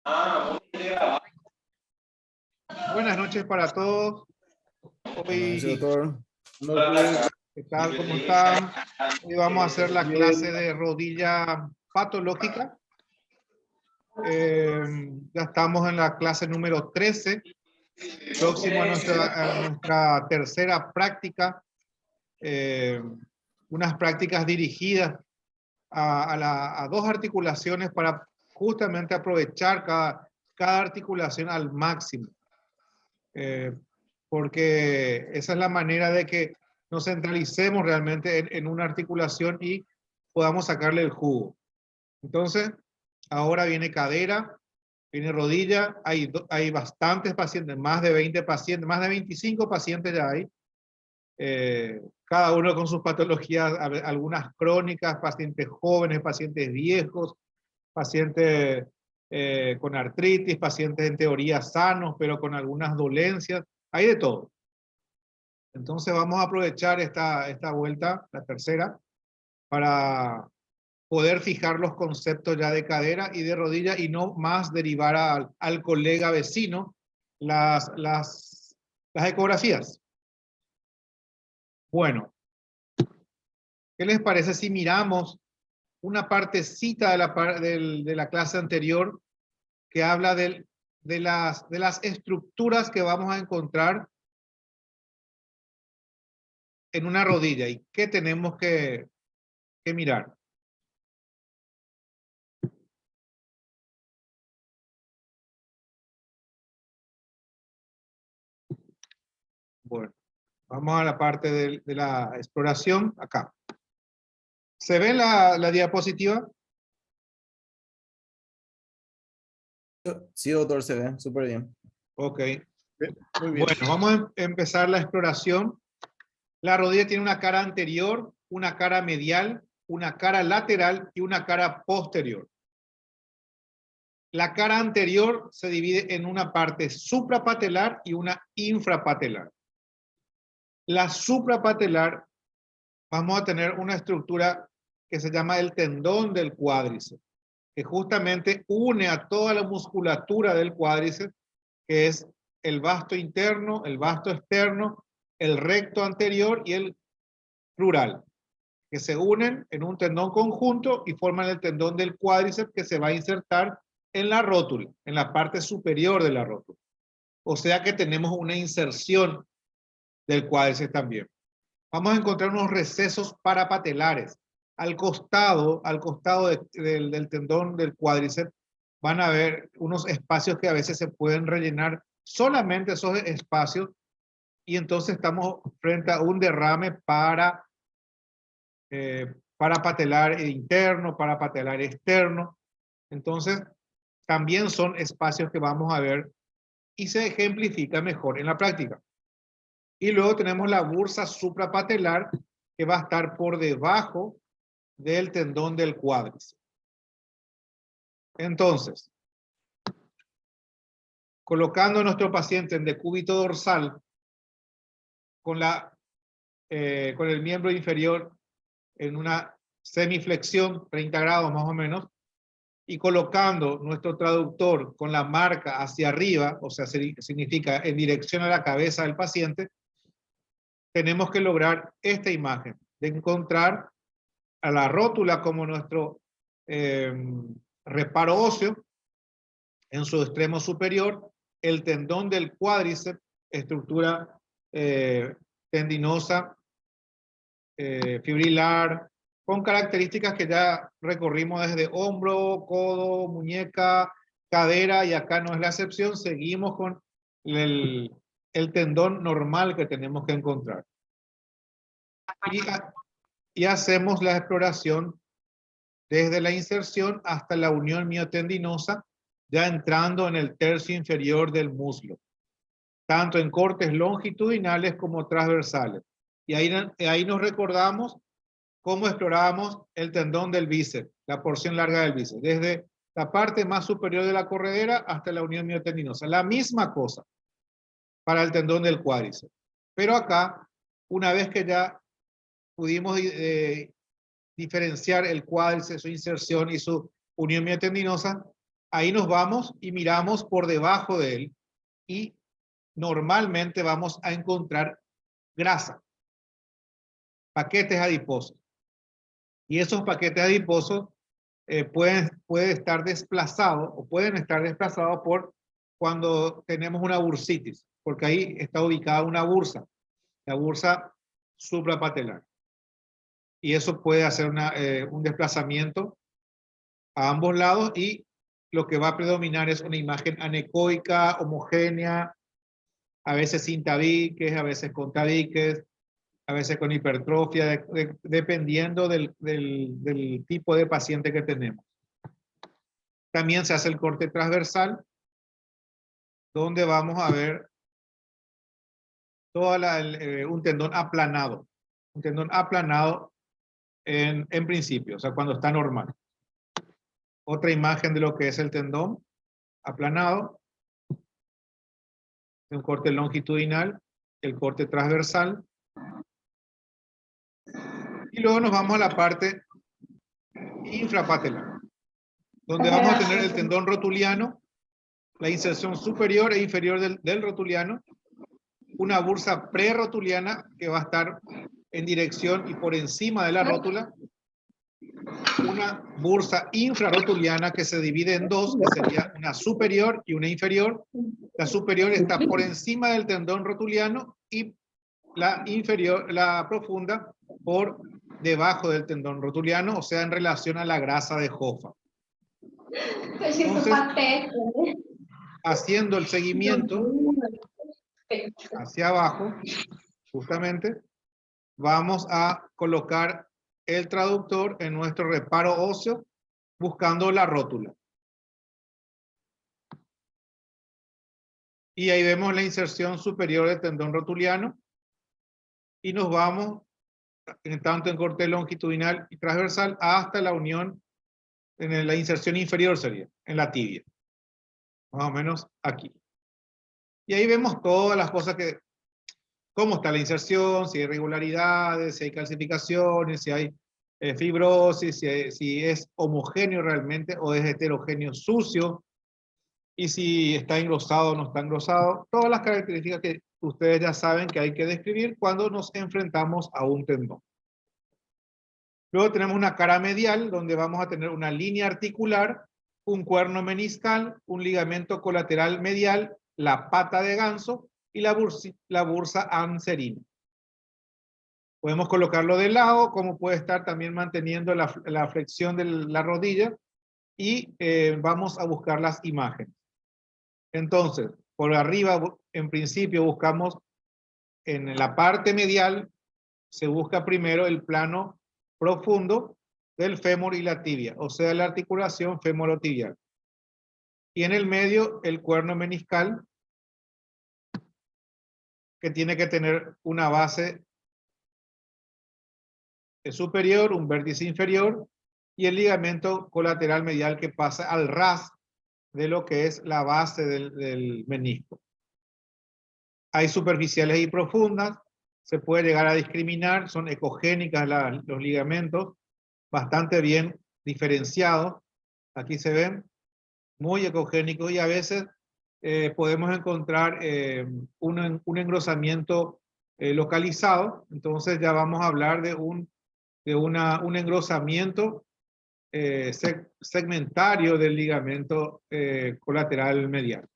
Buenas noches para todos. Buenas noches, Hoy, doctor. No, ¿qué tal? ¿Cómo están? Hoy vamos a hacer la clase de rodilla patológica. Ya estamos en la clase número 13, próximo a nuestra tercera práctica. Unas prácticas dirigidas a dos articulaciones para justamente aprovechar cada articulación al máximo. Porque esa es la manera de que nos centralicemos realmente en una articulación y podamos sacarle el jugo. Entonces, ahora viene cadera, viene rodilla, hay bastantes pacientes, más de 20 pacientes, más de 25 pacientes ya hay, cada uno con sus patologías, algunas crónicas, pacientes jóvenes, pacientes viejos, pacientes con artritis, pacientes en teoría sanos, pero con algunas dolencias, hay de todo. Entonces vamos a aprovechar esta vuelta, la tercera, para poder fijar los conceptos ya de cadera y de rodilla y no más derivar al colega vecino las ecografías. Bueno, ¿qué les parece si miramos una partecita de la clase anterior que habla de las estructuras que vamos a encontrar en una rodilla y qué tenemos que mirar? Bueno, vamos a la parte de la exploración acá. ¿Se ve la diapositiva? Sí, doctor, se ve súper bien. Ok. Muy bien. Bueno, vamos a empezar la exploración. La rodilla tiene una cara anterior, una cara medial, una cara lateral y una cara posterior. La cara anterior se divide en una parte suprapatelar y una infrapatelar. La suprapatelar, vamos a tener una estructura que se llama el tendón del cuádriceps, que justamente une a toda la musculatura del cuádriceps, que es el vasto interno, el vasto externo, el recto anterior y el crural, que se unen en un tendón conjunto y forman el tendón del cuádriceps que se va a insertar en la rótula, en la parte superior de la rótula. O sea que tenemos una inserción del cuádriceps también. Vamos a encontrar unos recesos parapatelares. Al costado del tendón del cuádriceps van a haber unos espacios que a veces se pueden rellenar solamente esos espacios y entonces estamos frente a un derrame parapatelar interno, parapatelar externo. Entonces, también son espacios que vamos a ver y se ejemplifica mejor en la práctica. Y luego tenemos la bursa suprapatelar que va a estar por debajo del tendón del cuádriceps. Entonces, colocando a nuestro paciente en decúbito dorsal con el miembro inferior en una semiflexión, 30 grados más o menos, y colocando nuestro traductor con la marca hacia arriba, o sea, significa en dirección a la cabeza del paciente, tenemos que lograr esta imagen, de encontrar a la rótula como nuestro reparo óseo en su extremo superior, el tendón del cuádriceps, estructura tendinosa, fibrilar, con características que ya recorrimos desde hombro, codo, muñeca, cadera, y acá no es la excepción, seguimos con el tendón normal que tenemos que encontrar. Y hacemos la exploración desde la inserción hasta la unión miotendinosa, ya entrando en el tercio inferior del muslo, tanto en cortes longitudinales como transversales. Y ahí nos recordamos cómo explorábamos el tendón del bíceps, la porción larga del bíceps, desde la parte más superior de la corredera hasta la unión miotendinosa. La misma cosa para el tendón del cuádriceps. Pero acá, una vez que ya pudimos diferenciar el cuádriceps, su inserción y su unión miotendinosa, Ahí nos vamos y miramos por debajo de él y normalmente vamos a encontrar grasa, paquetes adiposos. Y esos paquetes adiposos pueden estar desplazados o pueden estar desplazados por cuando tenemos una bursitis, porque ahí está ubicada una bursa, la bursa suprapatelar. Y eso puede hacer un desplazamiento a ambos lados y lo que va a predominar es una imagen anecoica, homogénea, a veces sin tabiques, a veces con tabiques, a veces con hipertrofia, dependiendo del tipo de paciente que tenemos. También se hace el corte transversal, donde vamos a ver un tendón aplanado. Un tendón aplanado en principio, o sea, cuando está normal. Otra imagen de lo que es el tendón aplanado. Un corte longitudinal, el corte transversal. Y luego nos vamos a la parte infrapatelar, donde vamos a tener el tendón rotuliano, la inserción superior e inferior del rotuliano, una bursa prerotuliana que va a estar en dirección y por encima de la rótula, una bursa infrarotuliana que se divide en dos, que sería una superior y una inferior. La superior está por encima del tendón rotuliano y la inferior, la profunda, por debajo del tendón rotuliano, o sea, en relación a la grasa de Hoffa. Entonces, haciendo el seguimiento hacia abajo, justamente, vamos a colocar el traductor en nuestro reparo óseo buscando la rótula. Y ahí vemos la inserción superior del tendón rotuliano y nos vamos, tanto en corte longitudinal y transversal, hasta la unión, en la inserción inferior sería, en la tibia. Más o menos aquí. Y ahí vemos todas las cosas que, cómo está la inserción, si hay irregularidades, si hay calcificaciones, si hay fibrosis, si es homogéneo realmente o es heterogéneo sucio, y si está engrosado o no está engrosado. Todas las características que ustedes ya saben que hay que describir cuando nos enfrentamos a un tendón. Luego tenemos una cara medial, donde vamos a tener una línea articular, un cuerno meniscal, un ligamento colateral medial, la pata de ganso y la bursa anserina. Podemos colocarlo de lado, como puede estar también manteniendo la flexión de la rodilla, y vamos a buscar las imágenes. Entonces, por arriba, en principio, buscamos en la parte medial, se busca primero el plano profundo del fémur y la tibia, o sea, la articulación femorotibial. Y en el medio, el cuerno meniscal, que tiene que tener una base superior, un vértice inferior, y el ligamento colateral medial que pasa al ras de lo que es la base del menisco. Hay superficiales y profundas, se puede llegar a discriminar, son ecogénicas los ligamentos, bastante bien diferenciados. Aquí se ven muy ecogénicos y a veces podemos encontrar un engrosamiento localizado. Entonces ya vamos a hablar de un engrosamiento segmentario del ligamento colateral medial.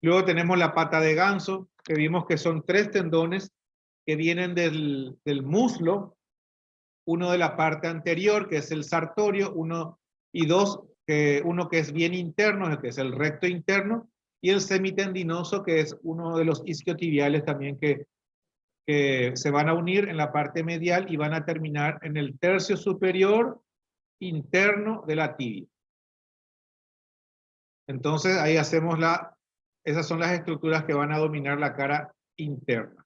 Luego tenemos la pata de ganso, que vimos que son 3 tendones que vienen del muslo, uno de la parte anterior, que es el sartorio, uno que es bien interno, que es el recto interno, y el semitendinoso, que es uno de los isquiotibiales también que se van a unir en la parte medial y van a terminar en el tercio superior interno de la tibia. Entonces ahí hacemos esas son las estructuras que van a dominar la cara interna.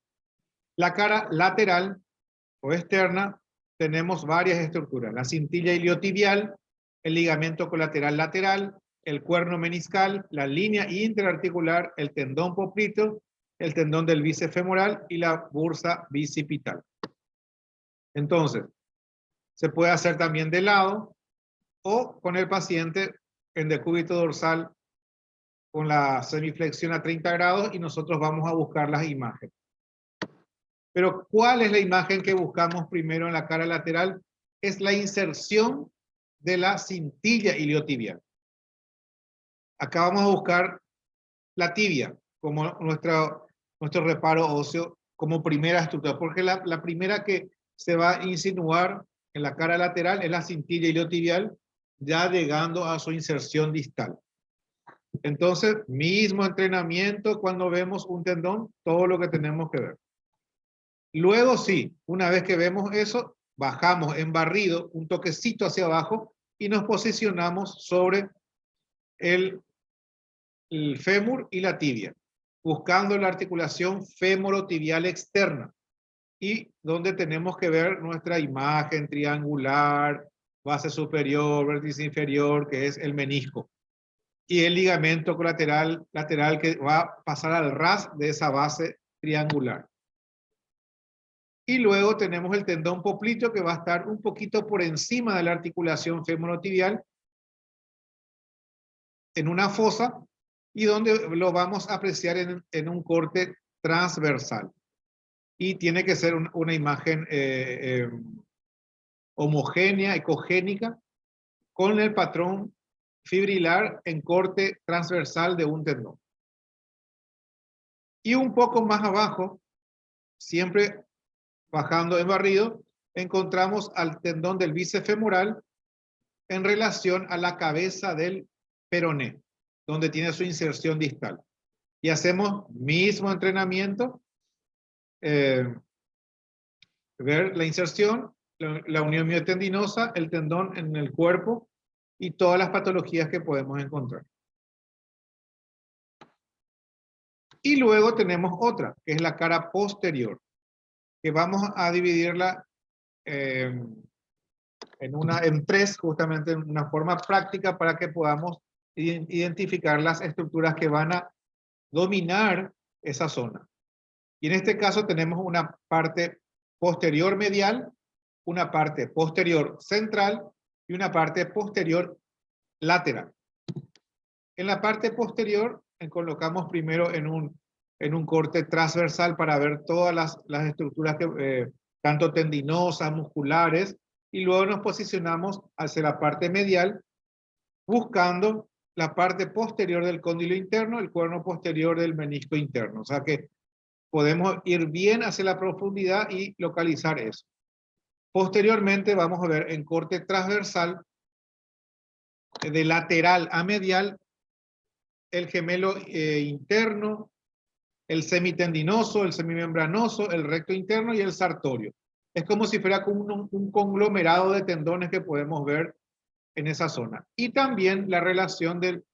La cara lateral o externa, tenemos varias estructuras: la cintilla iliotibial, el ligamento colateral lateral, el cuerno meniscal, la línea interarticular, el tendón popliteo, el tendón del bíceps femoral y la bursa bicipital. Entonces, se puede hacer también de lado o con el paciente en decúbito dorsal con la semiflexión a 30 grados y nosotros vamos a buscar las imágenes. Pero ¿cuál es la imagen que buscamos primero en la cara lateral? Es la inserción de la cintilla iliotibial. Acá vamos a buscar la tibia como nuestro reparo óseo como primera estructura, porque la primera que se va a insinuar en la cara lateral es la cintilla iliotibial, ya llegando a su inserción distal. Entonces, mismo entrenamiento cuando vemos un tendón, todo lo que tenemos que ver. Luego sí, una vez que vemos eso, bajamos en barrido, un toquecito hacia abajo y nos posicionamos sobre el fémur y la tibia, buscando la articulación fémoro-tibial externa y donde tenemos que ver nuestra imagen triangular, base superior, vértice inferior, que es el menisco, y el ligamento colateral lateral que va a pasar al ras de esa base triangular. Y luego tenemos el tendón popliteo que va a estar un poquito por encima de la articulación femorotibial en una fosa y donde lo vamos a apreciar en un corte transversal. Y tiene que ser una imagen homogénea, ecogénica, con el patrón fibrilar en corte transversal de un tendón. Y un poco más abajo, siempre bajando en barrido, encontramos al tendón del bíceps femoral en relación a la cabeza del peroné, donde tiene su inserción distal. Y hacemos mismo entrenamiento, ver la inserción, la unión miotendinosa, el tendón en el cuerpo y todas las patologías que podemos encontrar. Y luego tenemos otra, que es la cara posterior, que vamos a dividirla en tres, justamente en una forma práctica para que podamos identificar las estructuras que van a dominar esa zona. Y en este caso tenemos una parte posterior medial, una parte posterior central y una parte posterior lateral. En la parte posterior colocamos primero en un corte transversal para ver todas las estructuras que, tanto tendinosas, musculares, y luego nos posicionamos hacia la parte medial buscando la parte posterior del cóndilo interno, el cuerno posterior del menisco interno. O sea que podemos ir bien hacia la profundidad y localizar eso. Posteriormente vamos a ver en corte transversal, de lateral a medial, el gemelo interno, el semitendinoso, el semimembranoso, el recto interno y el sartorio. Es como si fuera como un conglomerado de tendones que podemos ver en esa zona. Y también la relación del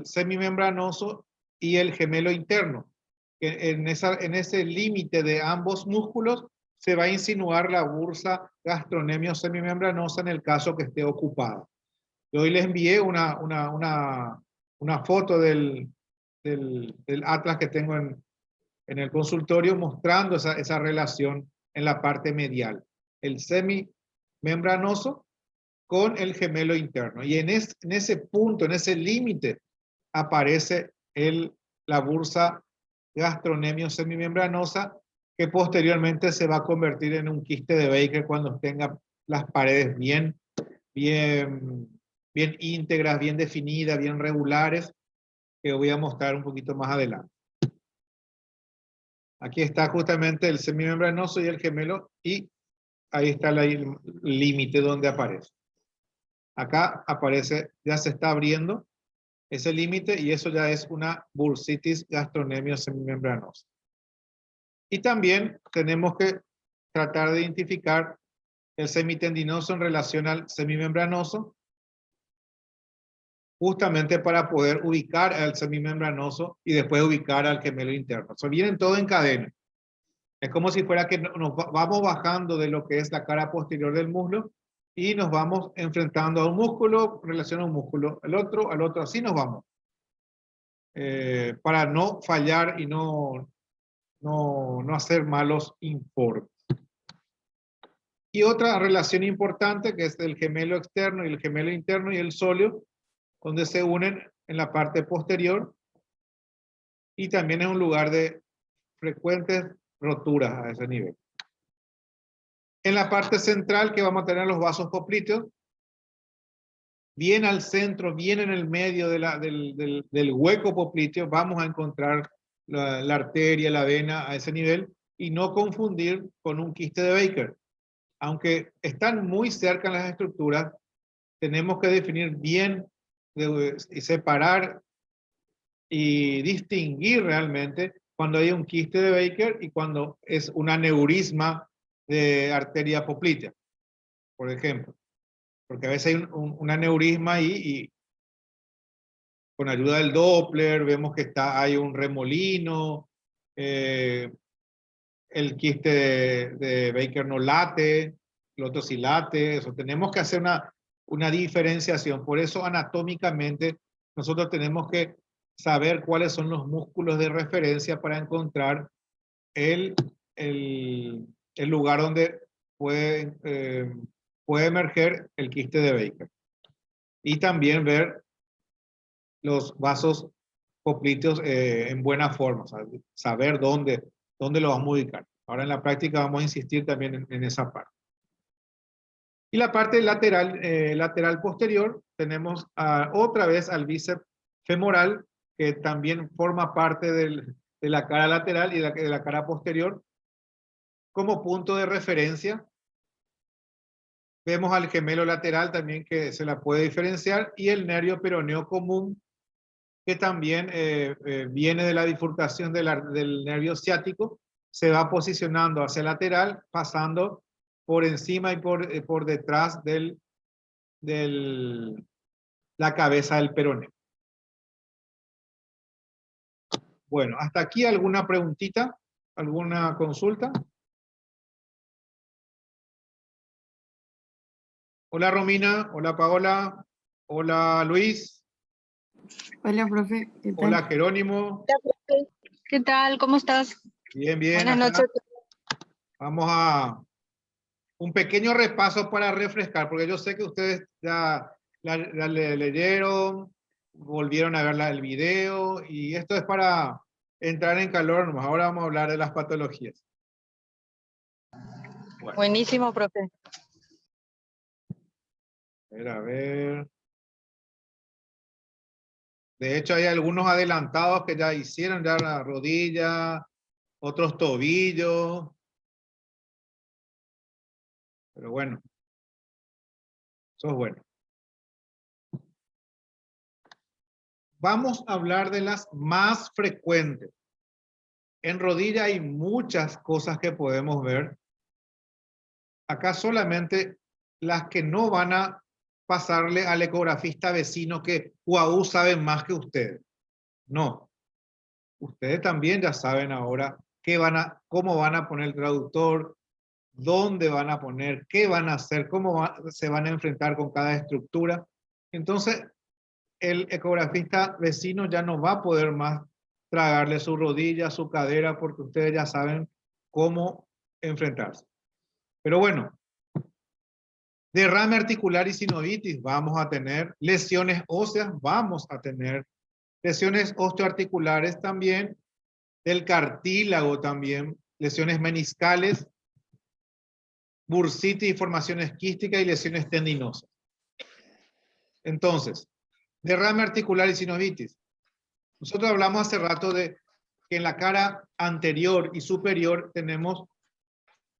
semimembranoso y el gemelo interno. En ese límite de ambos músculos se va a insinuar la bursa gastrocnemio semimembranosa en el caso que esté ocupada. Yo hoy les envié una foto del atlas que tengo en el consultorio mostrando esa relación en la parte medial. El semimembranoso con el gemelo interno. Y en ese punto, en ese límite, aparece la bursa gastrocnemio semimembranosa, que posteriormente se va a convertir en un quiste de Baker cuando tenga las paredes bien íntegras, bien definidas, bien regulares, que voy a mostrar un poquito más adelante. Aquí está justamente el semimembranoso y el gemelo, y ahí está el límite donde aparece. Acá aparece, ya se está abriendo ese límite y eso ya es una bursitis gastrocnemio semimembranosa. Y también tenemos que tratar de identificar el semitendinoso en relación al semimembranoso, justamente para poder ubicar al semimembranoso y después ubicar al gemelo interno. So, vienen todo en cadena. Es como si fuera que nos vamos bajando de lo que es la cara posterior del muslo y nos vamos enfrentando a un músculo, relación a un músculo, al otro, así nos vamos. Para no fallar y no hacer malos informes. Y otra relación importante que es el gemelo externo y el gemelo interno y el sóleo, donde se unen en la parte posterior y también es un lugar de frecuentes roturas a ese nivel. En la parte central que vamos a tener los vasos popliteos, bien al centro, bien en el medio de del hueco popliteo, vamos a encontrar la arteria, la vena a ese nivel y no confundir con un quiste de Baker. Aunque están muy cerca en las estructuras, tenemos que definir bien y separar y distinguir realmente cuando hay un quiste de Baker y cuando es un aneurisma de arteria poplitea, por ejemplo. Porque a veces hay un aneurisma ahí y con ayuda del Doppler vemos que hay un remolino, el quiste de Baker no late, el otro sí late, eso tenemos que hacer una diferenciación. Por eso anatómicamente nosotros tenemos que saber cuáles son los músculos de referencia para encontrar el lugar donde puede emerger el quiste de Baker. Y también ver los vasos popliteos en buena forma, o sea, saber dónde lo vamos a ubicar. Ahora en la práctica vamos a insistir también en esa parte. Y la parte lateral, lateral posterior, tenemos otra vez al bíceps femoral, que también forma parte de la cara lateral y de la cara posterior, como punto de referencia. Vemos al gemelo lateral también que se la puede diferenciar y el nervio peroneo común que también viene de la bifurcación del nervio ciático, se va posicionando hacia el lateral, pasando por encima y por detrás la cabeza del peroneo. Bueno, hasta aquí alguna preguntita, alguna consulta. Hola Romina, hola Paola, hola Luis, Hola, profe, ¿qué tal? hola Jerónimo. ¿Qué tal? ¿Cómo estás? Bien, bien. Buenas Acá noches. vamos a un pequeño repaso para refrescar, porque yo sé que ustedes ya leyeron, volvieron a ver el video, y esto es para entrar en calor nomás. Ahora vamos a hablar de las patologías. Bueno, Buenísimo, profe. a ver. De hecho, hay algunos adelantados que ya hicieron ya la rodilla, otros tobillos. Pero bueno, eso es bueno. Vamos a hablar de las más frecuentes. En rodilla hay muchas cosas que podemos ver. Acá solamente las que no van a pasarle al ecografista vecino que UAU sabe más que ustedes. No. Ustedes también ya saben ahora cómo van a poner el traductor, dónde van a poner, qué van a hacer, se van a enfrentar con cada estructura. Entonces, el ecografista vecino ya no va a poder más tragarle su rodilla, su cadera, porque ustedes ya saben cómo enfrentarse. Pero bueno, derrame articular y sinovitis vamos a tener, lesiones óseas vamos a tener, lesiones osteoarticulares también, del cartílago también, lesiones meniscales, bursitis y formaciones quísticas y lesiones tendinosas. Entonces, derrame articular y sinovitis. Nosotros hablamos hace rato de que en la cara anterior y superior tenemos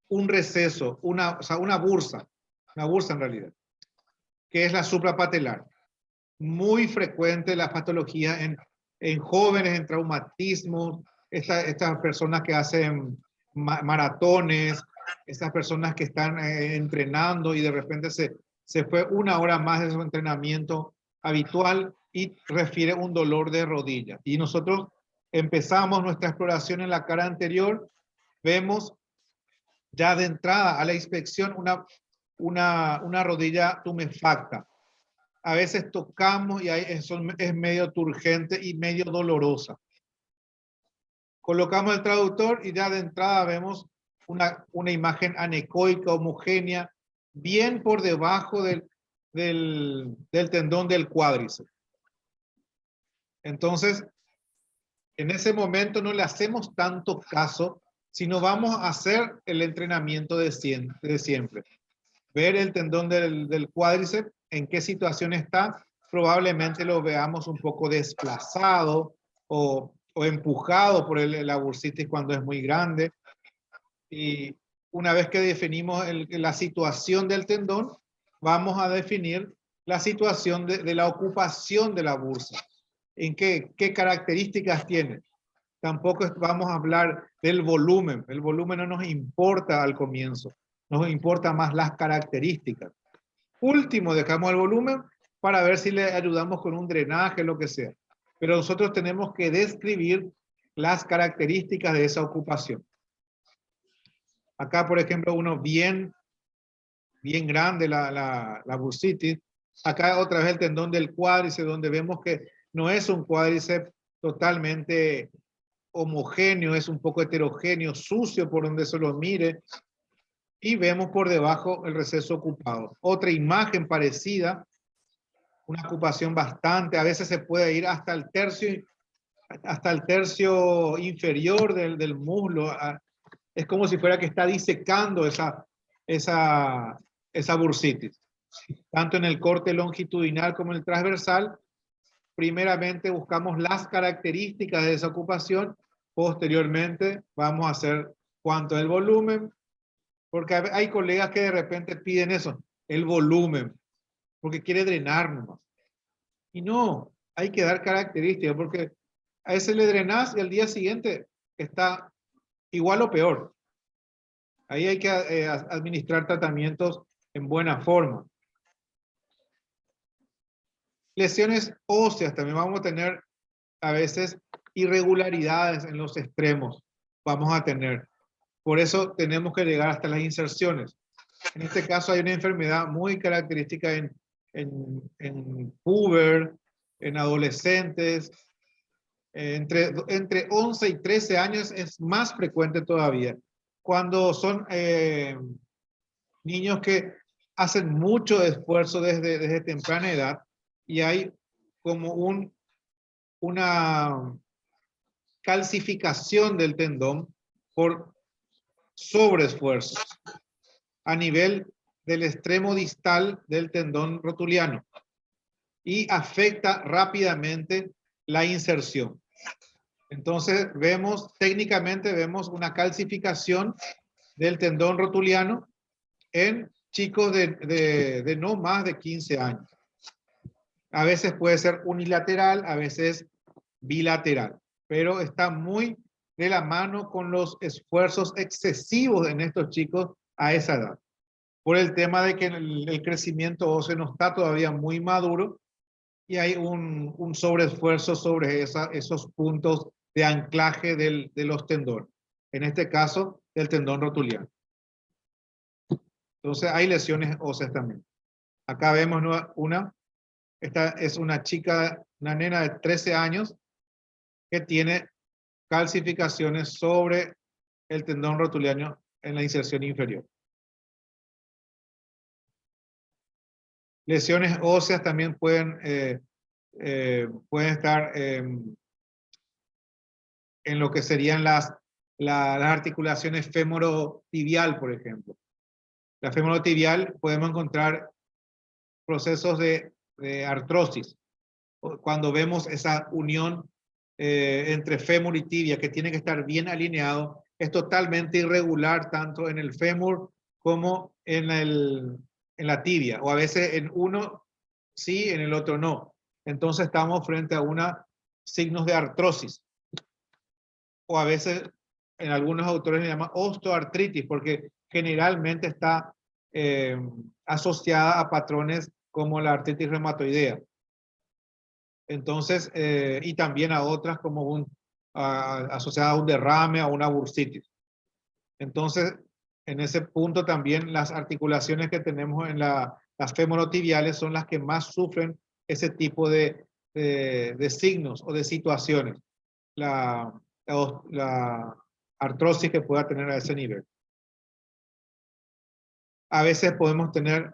un receso, o sea, una bursa en realidad, que es la suprapatelar. Muy frecuente la patología en jóvenes, en traumatismos, estas personas que hacen maratones, estas personas que están entrenando y de repente se fue una hora más de su entrenamiento habitual y refiere un dolor de rodilla. Y nosotros empezamos nuestra exploración en la cara anterior, vemos ya de entrada a la inspección una rodilla tumefacta. A veces tocamos y es medio turgente y medio dolorosa. Colocamos el traductor y ya de entrada vemos una imagen anecoica, homogénea, bien por debajo del tendón del cuádriceps. Entonces, en ese momento no le hacemos tanto caso, sino vamos a hacer el entrenamiento de siempre. Ver el tendón del cuádriceps, en qué situación está, probablemente lo veamos un poco desplazado o empujado por la bursitis cuando es muy grande. Y una vez que definimos la situación del tendón, vamos a definir la situación de la ocupación de la bursa. ¿En qué características tiene? Tampoco vamos a hablar del volumen. El volumen no nos importa al comienzo. Nos importa más las características. Último, dejamos el volumen para ver si le ayudamos con un drenaje, lo que sea. Pero nosotros tenemos que describir las características de esa ocupación. Acá, por ejemplo, uno bien grande, la bursitis. Acá otra vez el tendón del cuádriceps, donde vemos que no es un cuádriceps totalmente homogéneo, es un poco heterogéneo, sucio por donde se lo mire. Y vemos por debajo el receso ocupado. Otra imagen parecida, una ocupación bastante, a veces se puede ir hasta el tercio inferior del muslo. Es como si fuera que está disecando esa bursitis. Tanto en el corte longitudinal como en el transversal, primeramente buscamos las características de esa ocupación, posteriormente vamos a hacer cuánto es el volumen, porque hay colegas que de repente piden eso, el volumen, porque quiere drenar nomás. Y no, hay que dar características, porque a ese le drenás y al día siguiente está igual o peor. Ahí hay que administrar tratamientos en buena forma. Lesiones óseas, también vamos a tener a veces irregularidades en los extremos. Vamos a tener. Por eso tenemos que llegar hasta las inserciones. En este caso hay una enfermedad muy característica en puber, en adolescentes. Entre 11 y 13 años es más frecuente todavía. Cuando son niños que hacen mucho esfuerzo desde temprana edad y hay como una calcificación del tendón por sobreesfuerzo a nivel del extremo distal del tendón rotuliano y afecta rápidamente la inserción. Entonces técnicamente vemos una calcificación del tendón rotuliano en chicos de no más de 15 años. A veces puede ser unilateral, a veces bilateral, pero está muy de la mano con los esfuerzos excesivos en estos chicos a esa edad. Por el tema de que el crecimiento óseo no está todavía muy maduro y hay un sobreesfuerzo sobre esos puntos de anclaje de los tendones. En este caso, el tendón rotuliano. Entonces hay lesiones óseas también. Acá vemos esta es una chica, una nena de 13 años que tiene calcificaciones sobre el tendón rotuliano en la inserción inferior. Lesiones óseas también pueden estar en lo que serían las articulaciones femorotibial, por ejemplo. La femorotibial podemos encontrar procesos de artrosis. Cuando vemos esa unión entre fémur y tibia, que tiene que estar bien alineado, es totalmente irregular tanto en el fémur como en la tibia, o a veces en uno sí, en el otro no. Entonces estamos frente a signos de artrosis. O a veces en algunos autores le llaman osteoartritis, porque generalmente está asociada a patrones como la artritis reumatoidea. Entonces, y también a otras como asociada a un derrame, a una bursitis. Entonces, en ese punto también las articulaciones que tenemos en las femorotibiales son las que más sufren ese tipo de signos o de situaciones. La artrosis que pueda tener a ese nivel. A veces podemos tener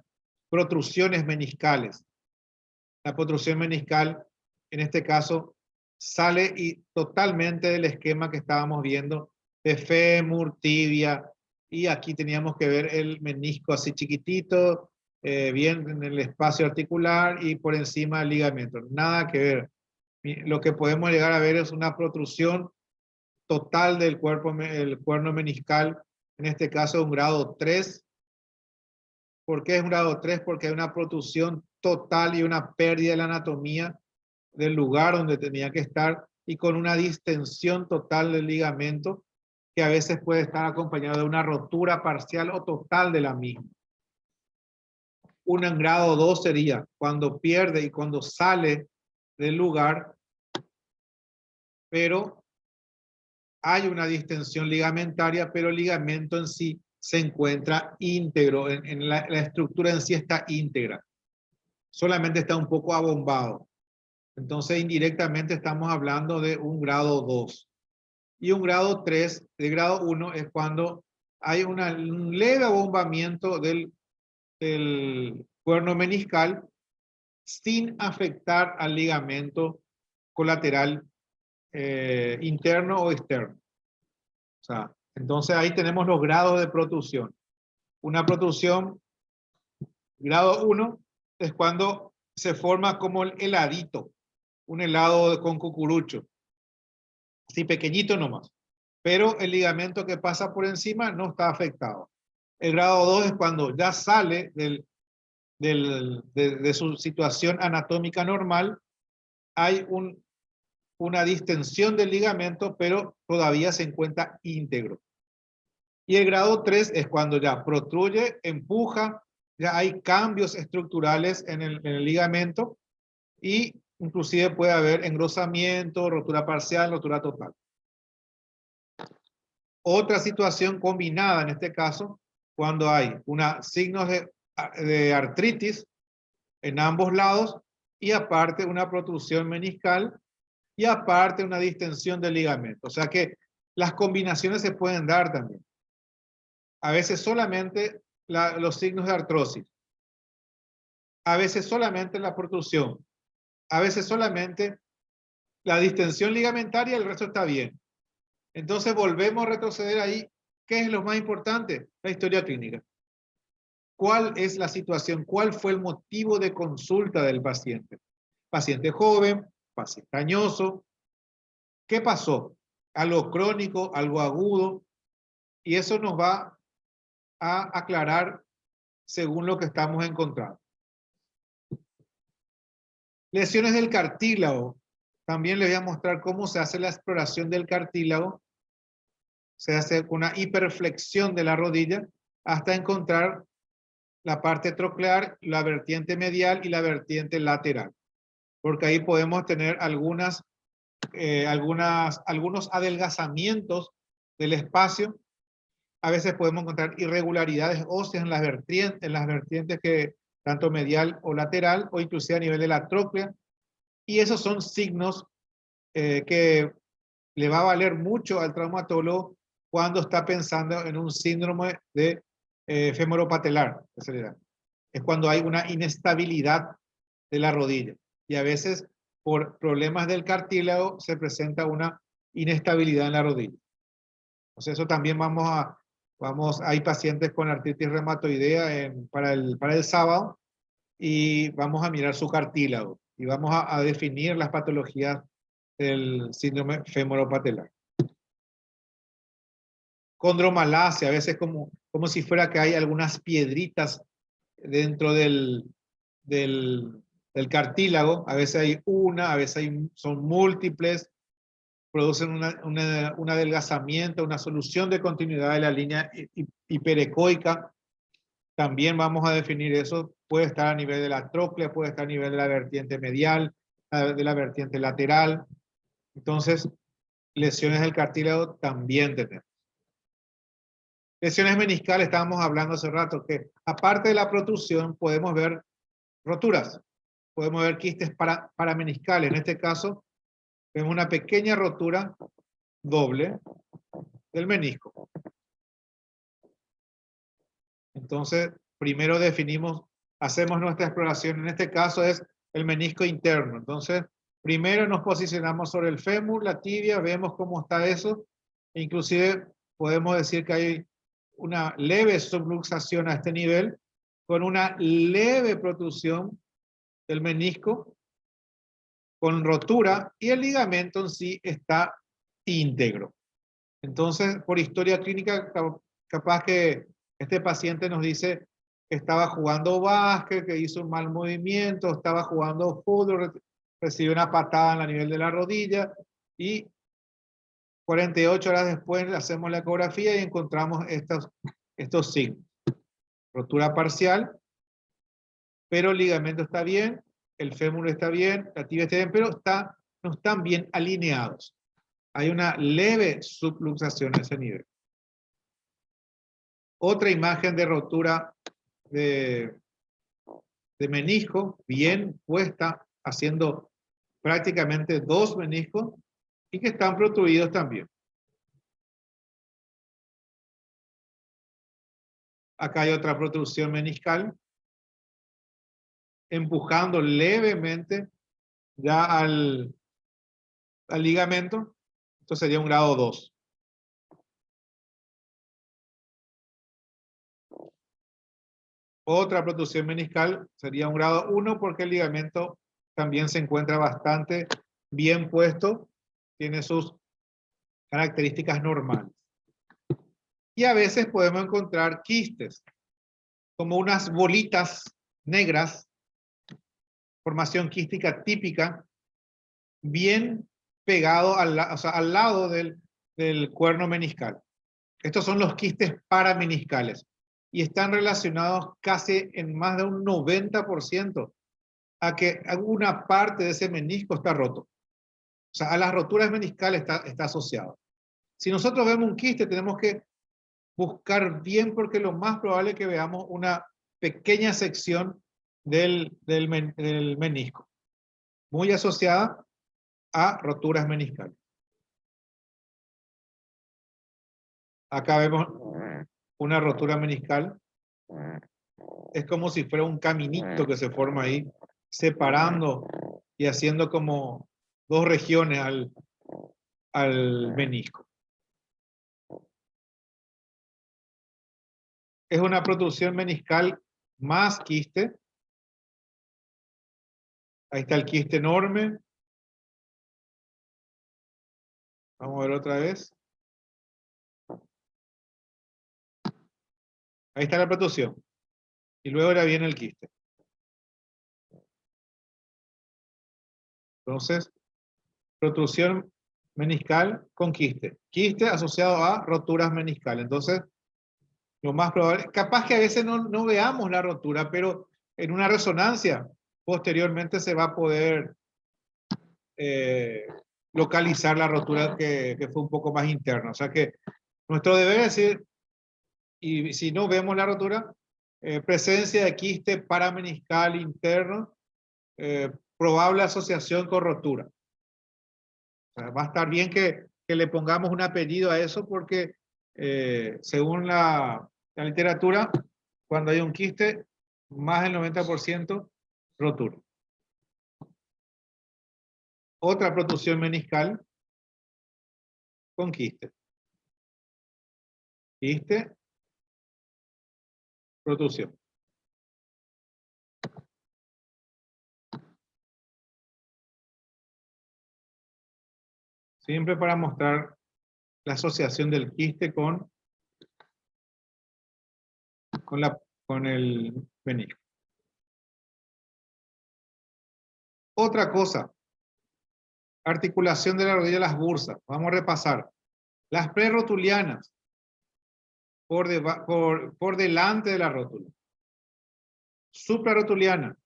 protrusiones meniscales. La protrusión meniscal, en este caso, sale y totalmente del esquema que estábamos viendo de fémur, tibia, y aquí teníamos que ver el menisco así chiquitito, bien en el espacio articular y por encima del ligamento. Nada que ver. Lo que podemos llegar a ver es una protrusión total del el cuerno meniscal, en este caso un grado 3. ¿Por qué es un grado 3? Porque hay una protrusión total y una pérdida de la anatomía del lugar donde tenía que estar y con una distensión total del ligamento que a veces puede estar acompañado de una rotura parcial o total de la misma. Un grado 2 sería cuando pierde y cuando sale del lugar, pero hay una distensión ligamentaria, pero el ligamento en sí se encuentra íntegro, la estructura en sí está íntegra, solamente está un poco abombado. Entonces indirectamente estamos hablando de un grado 2. Y un grado 3, de grado 1 es cuando hay un leve abombamiento del cuerno meniscal sin afectar al ligamento colateral interno o externo. O sea, entonces ahí tenemos los grados de protrusión. Una protrusión grado 1 es cuando se forma como el heladito, un helado con cucurucho, así pequeñito nomás, pero el ligamento que pasa por encima no está afectado. El grado 2 es cuando ya sale de su situación anatómica normal, hay una distensión del ligamento, pero todavía se encuentra íntegro. Y el grado 3 es cuando ya protruye, empuja, ya hay cambios estructurales en el ligamento y inclusive puede haber engrosamiento, rotura parcial, rotura total. Otra situación combinada en este caso, cuando hay signos de artritis en ambos lados y aparte una protrusión meniscal y aparte una distensión del ligamento. O sea que las combinaciones se pueden dar también. A veces solamente los signos de artrosis, a veces solamente la protrusión, a veces solamente la distensión ligamentaria y el resto está bien. Entonces volvemos a retroceder ahí. ¿Qué es lo más importante? La historia clínica. ¿Cuál es la situación? ¿Cuál fue el motivo de consulta del paciente? Paciente joven, paciente añoso. ¿Qué pasó? Algo crónico, algo agudo. Y eso nos va a aclarar según lo que estamos encontrando. Lesiones del cartílago. También les voy a mostrar cómo se hace la exploración del cartílago. Se hace una hiperflexión de la rodilla hasta encontrar la parte troclear, la vertiente medial y la vertiente lateral. Porque ahí podemos tener algunos adelgazamientos del espacio. A veces podemos encontrar irregularidades óseas en las vertientes que tanto medial o lateral, o inclusive a nivel de la tróclea. Y esos son signos que le va a valer mucho al traumatólogo cuando está pensando en un síndrome de femoropatelar. Es cuando hay una inestabilidad de la rodilla. Y a veces, por problemas del cartílago, se presenta una inestabilidad en la rodilla. Entonces, eso también hay pacientes con artritis reumatoidea para el sábado, y vamos a mirar su cartílago y vamos a definir las patologías del síndrome femoropatelar. Condromalacia, a veces como si fuera que hay algunas piedritas dentro del cartílago. A veces hay a veces son múltiples, producen un adelgazamiento, una solución de continuidad de la línea hiperecoica. También vamos a definir eso. Puede estar a nivel de la tróclea, puede estar a nivel de la vertiente medial, de la vertiente lateral. Entonces, lesiones del cartílago también tenemos. Lesiones meniscales, estábamos hablando hace rato, que aparte de la protrusión podemos ver roturas. Podemos ver quistes parameniscales. En este caso, vemos una pequeña rotura doble del menisco. Entonces, primero definimos, hacemos nuestra exploración. En este caso es el menisco interno. Entonces, Primero nos posicionamos sobre el fémur, la tibia, vemos cómo está eso. Inclusive podemos decir que hay una leve subluxación a este nivel, con una leve protrusión del menisco, con rotura, y el ligamento en sí está íntegro. Entonces, por historia clínica, capaz que este paciente nos dice que estaba jugando básquet, que hizo un mal movimiento, estaba jugando fútbol, recibió una patada en el nivel de la rodilla, y 48 horas después le hacemos la ecografía y encontramos estos signos. Rotura parcial, pero el ligamento está bien, el fémur está bien, la tibia está bien, pero no están bien alineados. Hay una leve subluxación a ese nivel. Otra imagen de rotura de menisco, bien puesta, haciendo prácticamente 2 meniscos y que están protruidos también. Acá hay otra protrusión meniscal, empujando levemente ya al ligamento. Esto sería un grado 2. Otra protrusión meniscal sería un grado 1 porque el ligamento también se encuentra bastante bien puesto, tiene sus características normales. Y a veces podemos encontrar quistes, como unas bolitas negras, formación quística típica, bien pegado al lado del cuerno meniscal. Estos son los quistes parameniscales y están relacionados casi en más de un 90% a que alguna parte de ese menisco está roto. O sea, a las roturas meniscales está asociado. Si nosotros vemos un quiste, tenemos que buscar bien porque lo más probable es que veamos una pequeña sección del menisco, muy asociada a roturas meniscales. Acá vemos una rotura meniscal. Es como si fuera un caminito que se forma ahí, separando y haciendo como 2 regiones al menisco. Es una protrusión meniscal más quiste. Ahí está el quiste enorme. Vamos a ver otra vez. Ahí está la protrusión. Y luego ahora viene el quiste. Entonces, protrusión meniscal con quiste. Quiste asociado a roturas meniscales. Entonces, lo más probable, capaz que a veces no veamos la rotura, pero en una resonancia posteriormente se va a poder localizar la rotura que fue un poco más interna. O sea que nuestro deber es decir, y si no vemos la rotura, presencia de quiste parameniscal interno, probable asociación con rotura. O sea, va a estar bien que le pongamos un apellido a eso porque según la literatura, cuando hay un quiste, más del 90% rotura. Otra protrusión meniscal con quiste. Quiste, protrusión. Siempre para mostrar la asociación del quiste con el menisco. Otra cosa, articulación de la rodilla de las bursas. Vamos a repasar. Las prerrotulianas, por delante de la rótula. Suprarrotuliana,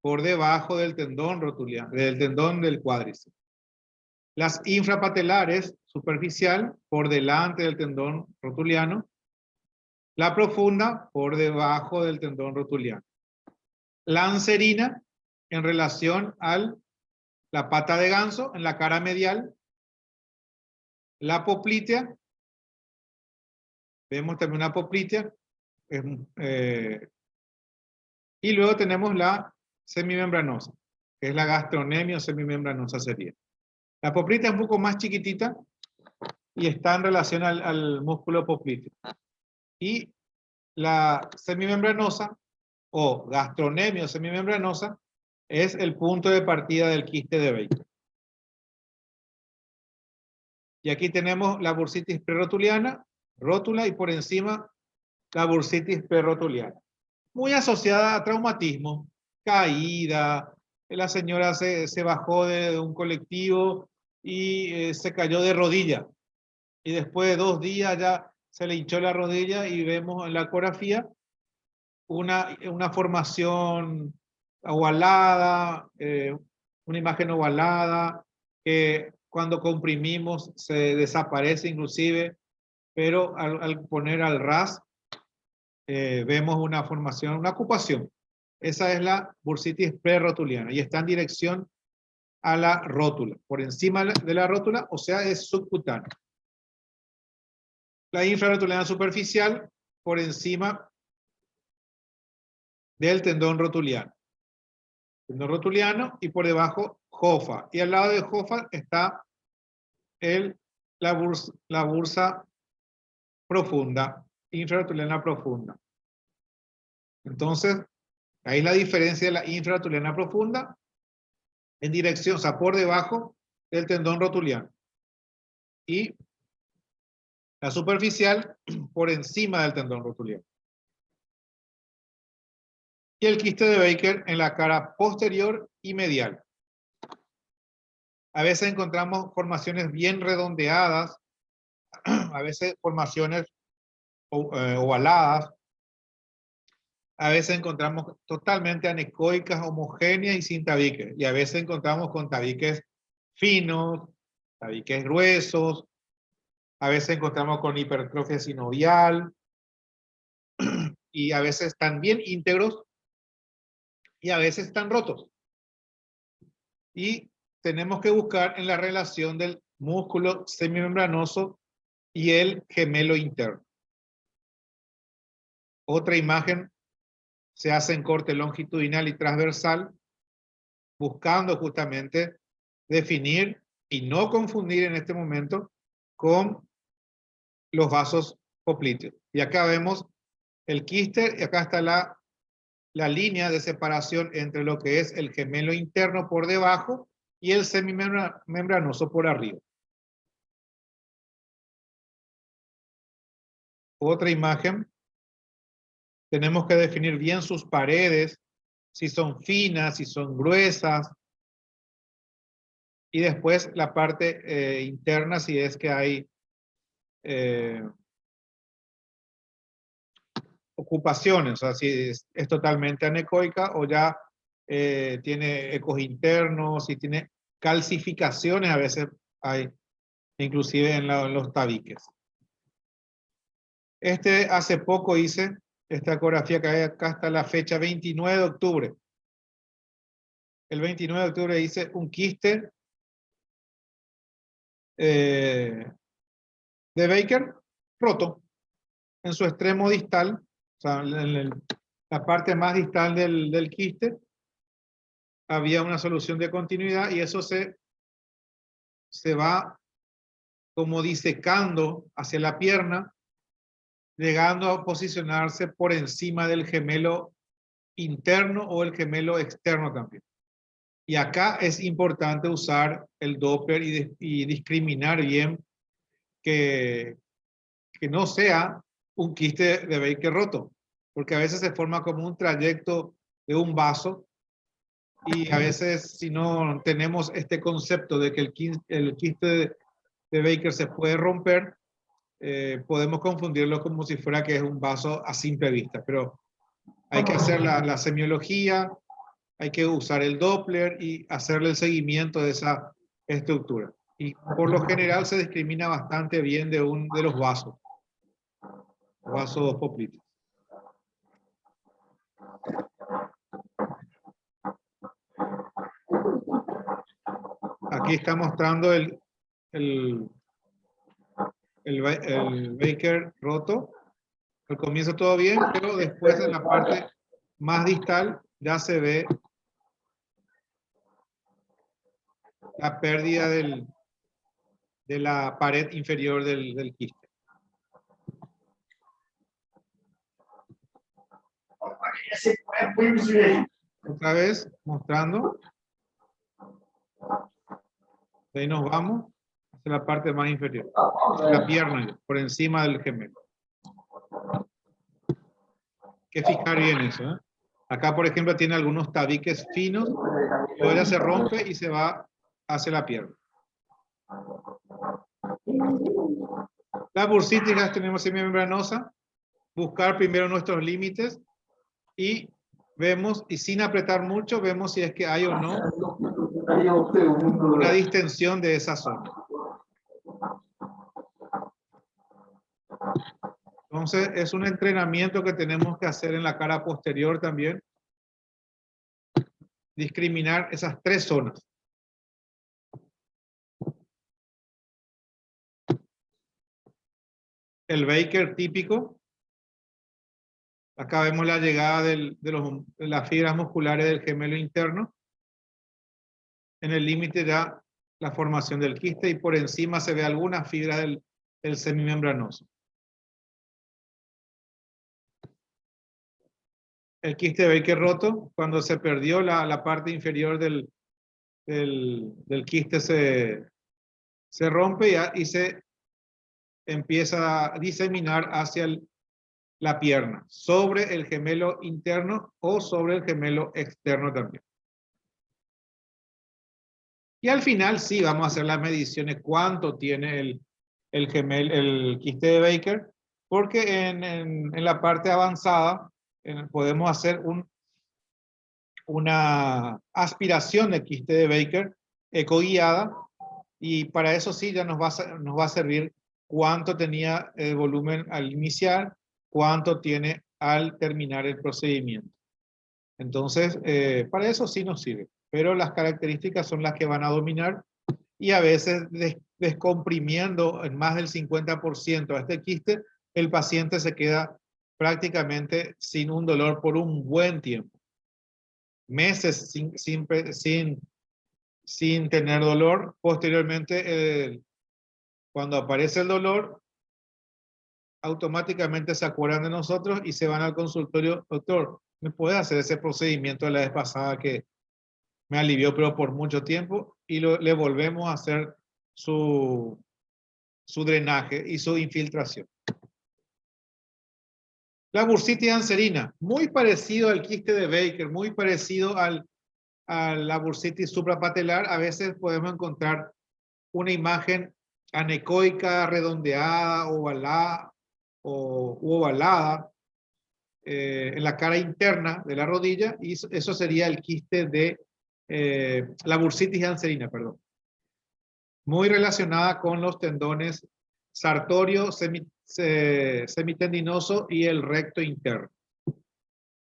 por debajo del tendón rotuliano, del tendón del cuádriceps. Las infrapatelares, superficial, por delante del tendón rotuliano. La profunda, por debajo del tendón rotuliano. La anserina, en relación a la pata de ganso, en la cara medial. La poplitea, vemos también una poplitea. Y luego tenemos la semimembranosa. que es la gastronemia o semimembranosa sería. La poplita es un poco más chiquitita y está en relación al músculo popliteo. Y la semimembranosa o gastronemia o semimembranosa es el punto de partida del quiste de Baker. Y aquí tenemos la bursitis prerotuliana, rótula, y por encima la bursitis prerotuliana. Muy asociada a traumatismo, caída, la señora se bajó de un colectivo y se cayó de rodilla. Y después de 2 días ya se le hinchó la rodilla y vemos en la ecografía una formación ovalada, una imagen ovalada, que cuando comprimimos se desaparece inclusive, pero al poner al ras vemos una formación, una ocupación. Esa es la bursitis prerotuliana y está en dirección a la rótula, por encima de la rótula, o sea, es subcutánea. La infrarrotuliana superficial por encima del tendón rotuliano. Tendón rotuliano y por debajo jofa. Y al lado de jofa está la bursa profunda, infrarrotuliana profunda. Entonces, ahí la diferencia de la infrarrotuliana profunda en dirección, o sea, por debajo del tendón rotuliano. Y la superficial por encima del tendón rotuliano. Y el quiste de Baker en la cara posterior y medial. A veces encontramos formaciones bien redondeadas, a veces formaciones ovaladas, a veces encontramos totalmente anecoicas, homogéneas y sin tabiques, y a veces encontramos con tabiques finos, tabiques gruesos, a veces encontramos con hipertrofia sinovial, y a veces están bien íntegros, y a veces están rotos. Y tenemos que buscar en la relación del músculo semimembranoso y el gemelo interno. Otra imagen se hace en corte longitudinal y transversal, buscando justamente definir y no confundir en este momento con los vasos poplíteos. Y acá vemos el quiste y acá está la línea de separación entre lo que es el gemelo interno por debajo y el semimembranoso por arriba. Otra imagen. Tenemos que definir bien sus paredes, si son finas, si son gruesas. Y después la parte interna, si es que hay ocupaciones, o sea, si es totalmente anecoica o ya tiene ecos internos, si tiene calcificaciones, a veces hay, inclusive en los tabiques. Hace poco hice esta ecografía que hay acá hasta la fecha 29 de octubre. El 29 de octubre hice un quiste de Baker roto en su extremo distal, o sea, en la parte más distal del quiste había una solución de continuidad y eso se va como disecando hacia la pierna, llegando a posicionarse por encima del gemelo interno o el gemelo externo también. Y acá es importante usar el Doppler y discriminar bien que no sea un quiste de Baker roto, porque a veces se forma como un trayecto de un vaso y a veces si no tenemos este concepto de que el quiste de Baker se puede romper, podemos confundirlo como si fuera que es un vaso a simple vista, pero hay que hacer la semiología, hay que usar el Doppler y hacerle el seguimiento de esa estructura. Y por lo general se discrimina bastante bien de los vasos poplíteos. Aquí está mostrando el Baker roto. Al comienzo todo bien, pero después en la parte más distal ya se ve la pérdida de la pared inferior del quiste. Otra vez, mostrando. De ahí nos vamos hacia la parte más inferior. La pierna, por encima del gemelo. Hay que fijar bien eso, ¿eh? Acá, por ejemplo, tiene algunos tabiques finos. Luego ya se rompe y se va hacia la pierna. Las bursitis las tenemos semimembranosa. Buscar primero nuestros límites y vemos, y sin apretar mucho, vemos si es que hay o no una distensión de esa zona. Entonces, es un entrenamiento que tenemos que hacer en la cara posterior también. Discriminar esas tres zonas. El Baker típico. Acá vemos la llegada de las fibras musculares del gemelo interno. En el límite ya la formación del quiste y por encima se ve algunas fibras del semimembranoso. El quiste Baker roto, cuando se perdió la parte inferior del quiste se rompe y se empieza a diseminar hacia la pierna, sobre el gemelo interno o sobre el gemelo externo también. Y al final sí vamos a hacer las mediciones cuánto tiene el quiste de Baker, porque en la parte avanzada podemos hacer una aspiración de quiste de Baker ecoguiada, y para eso sí ya nos va a servir cuánto tenía el volumen al iniciar, cuánto tiene al terminar el procedimiento. Entonces, para eso sí nos sirve, pero las características son las que van a dominar, y a veces descomprimiendo en más del 50% a este quiste, el paciente se queda prácticamente sin un dolor por un buen tiempo. Meses sin tener dolor. Posteriormente, cuando aparece el dolor, automáticamente se acuerdan de nosotros y se van al consultorio. Doctor, ¿me puede hacer ese procedimiento de la vez pasada que me alivió pero por mucho tiempo? Y le volvemos a hacer su drenaje y su infiltración. La bursitis anserina, muy parecido al quiste de Baker, muy parecido a la bursitis suprapatelar. A veces podemos encontrar una imagen anecoica, redondeada, ovalada, en la cara interna de la rodilla, y eso sería el quiste de la bursitis anserina, perdón. Muy relacionada con los tendones sartorio, semitendinoso y el recto interno.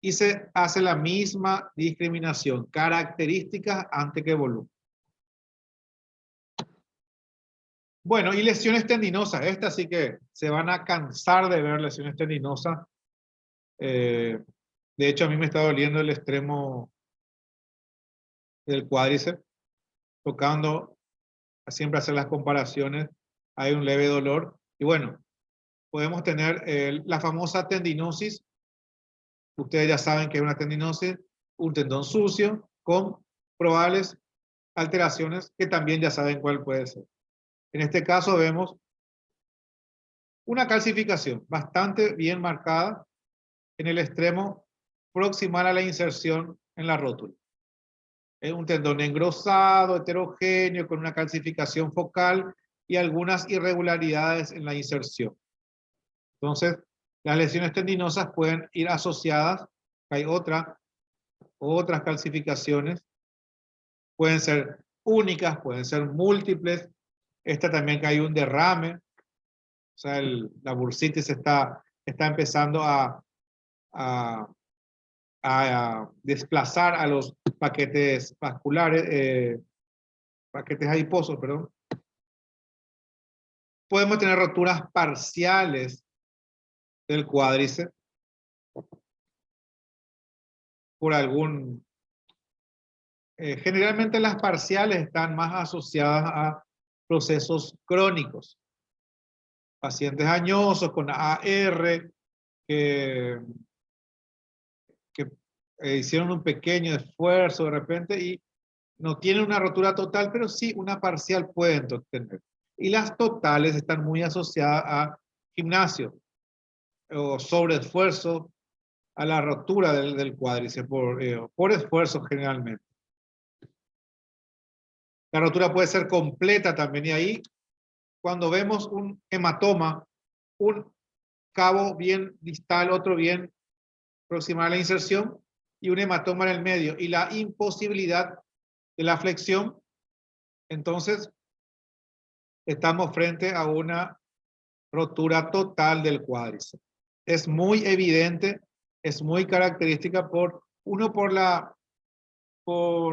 Y se hace la misma discriminación, características antes que volumen. Bueno, y lesiones tendinosas. Estas sí que se van a cansar de ver lesiones tendinosas. De hecho, a mí me está doliendo el extremo del cuádriceps. Tocando, siempre hacer las comparaciones, hay un leve dolor. Y bueno, podemos tener la famosa tendinosis. Ustedes ya saben que es una tendinosis, un tendón sucio con probables alteraciones que también ya saben cuál puede ser. En este caso vemos una calcificación bastante bien marcada en el extremo proximal a la inserción en la rótula. Es un tendón engrosado, heterogéneo, con una calcificación focal y algunas irregularidades en la inserción. Entonces, las lesiones tendinosas pueden ir asociadas. Hay otras calcificaciones. Pueden ser únicas, pueden ser múltiples. Esta también, que hay un derrame. O sea, la bursitis está empezando a desplazar a los paquetes vasculares, paquetes adiposos, perdón. Podemos tener roturas parciales del cuádriceps por algún Generalmente las parciales están más asociadas a procesos crónicos. Pacientes añosos con AR que hicieron un pequeño esfuerzo de repente y no tienen una rotura total, pero sí una parcial pueden tener. Y las totales están muy asociadas a gimnasio o sobreesfuerzo, a la rotura del cuádriceps por esfuerzo generalmente. La rotura puede ser completa también y ahí cuando vemos un hematoma, un cabo bien distal, otro bien proximal a la inserción y un hematoma en el medio y la imposibilidad de la flexión, entonces estamos frente a una rotura total del cuádriceps. Es muy evidente, es muy característica por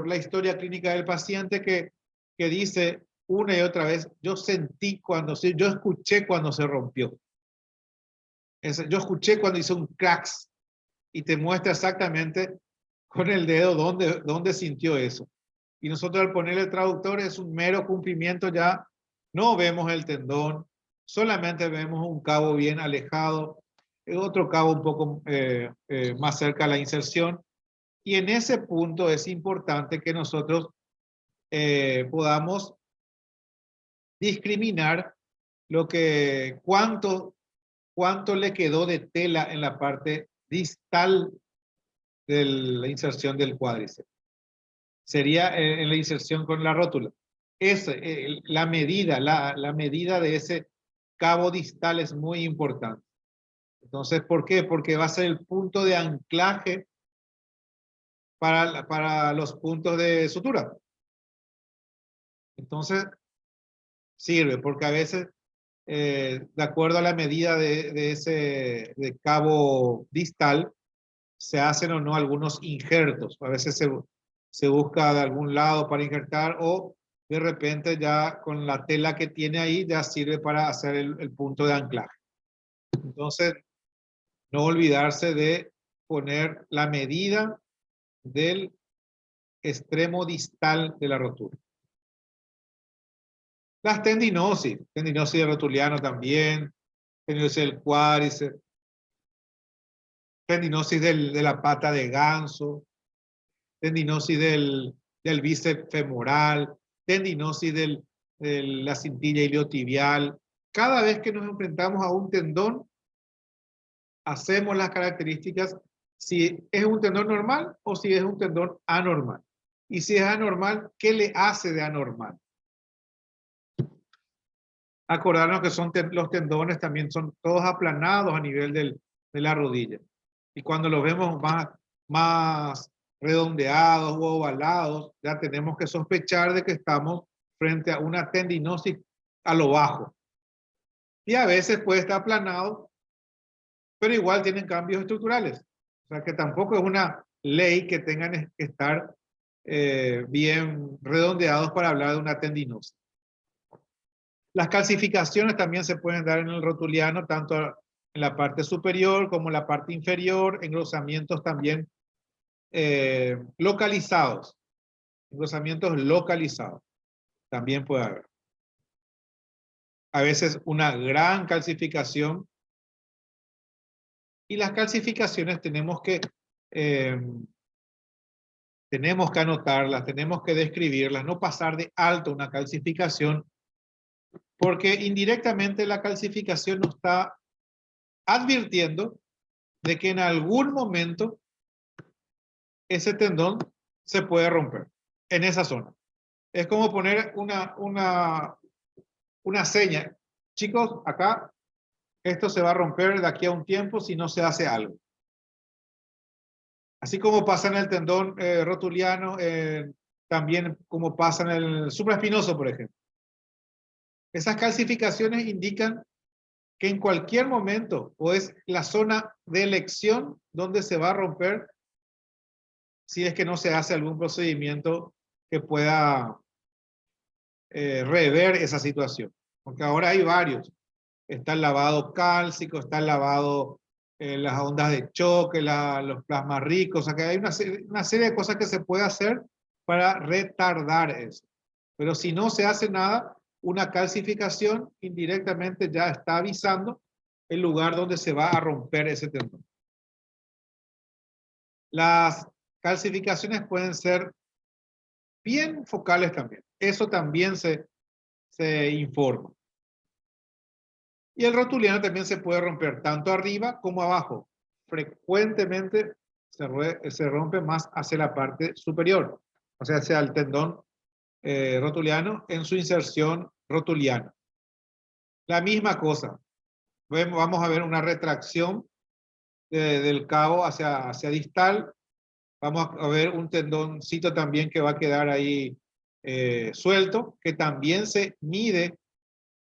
la historia clínica del paciente que dice una y otra vez, yo escuché cuando se rompió. Yo escuché cuando hizo un cracks y te muestra exactamente con el dedo dónde sintió eso. Y nosotros al poner el traductor es un mero cumplimiento ya, no vemos el tendón, solamente vemos un cabo bien alejado, otro cabo un poco más cerca a la inserción. Y en ese punto es importante que nosotros podamos discriminar cuánto le quedó de tela en la parte distal de la inserción del cuádriceps. Sería en la inserción con la rótula. La medida de ese cabo distal es muy importante. Entonces, ¿por qué? Porque va a ser el punto de anclaje para los puntos de sutura. Entonces, sirve, porque a veces, de acuerdo a la medida de ese cabo distal, se hacen o no algunos injertos. A veces se busca de algún lado para injertar o de repente ya con la tela que tiene ahí ya sirve para hacer el punto de anclaje. Entonces, no olvidarse de poner la medida del extremo distal de la rotura. Las tendinosis de rotuliano también, tendinosis del cuádriceps, tendinosis de la pata de ganso, tendinosis del bíceps femoral, tendinosis de la cintilla iliotibial. Cada vez que nos enfrentamos a un tendón, hacemos las características si es un tendón normal o si es un tendón anormal. Y si es anormal, ¿qué le hace de anormal? Acordarnos que los tendones también son todos aplanados a nivel de la rodilla. Y cuando los vemos más redondeados o ovalados, ya tenemos que sospechar de que estamos frente a una tendinosis a lo bajo. Y a veces puede estar aplanado, pero igual tienen cambios estructurales. O sea que tampoco es una ley que tengan que estar bien redondeados para hablar de una tendinosis. Las calcificaciones también se pueden dar en el rotuliano, tanto en la parte superior como en la parte inferior, engrosamientos también localizados. Engrosamientos localizados también puede haber. A veces una gran calcificación. Y las calcificaciones tenemos que anotarlas, tenemos que describirlas, no pasar de alto una calcificación, porque indirectamente la calcificación nos está advirtiendo de que en algún momento ese tendón se puede romper en esa zona. Es como poner una seña. Chicos, acá esto se va a romper de aquí a un tiempo si no se hace algo. Así como pasa en el tendón rotuliano, también como pasa en el supraespinoso, por ejemplo. Esas calcificaciones indican que en cualquier momento o es la zona de elección donde se va a romper si es que no se hace algún procedimiento que pueda rever esa situación. Porque ahora hay varios. Está el lavado cálcico, está el lavado, las ondas de choque, los plasmas ricos. O sea que hay una serie de cosas que se puede hacer para retardar eso. Pero si no se hace nada, una calcificación indirectamente ya está avisando el lugar donde se va a romper ese tendón. Las calcificaciones pueden ser bien focales también. Eso también se informa. Y el rotuliano también se puede romper tanto arriba como abajo. Frecuentemente se rompe más hacia la parte superior, o sea, hacia el tendón rotuliano en su inserción rotuliana. La misma cosa. Vamos a ver una retracción del cabo hacia distal. Vamos a ver un tendoncito también que va a quedar ahí suelto, que también se mide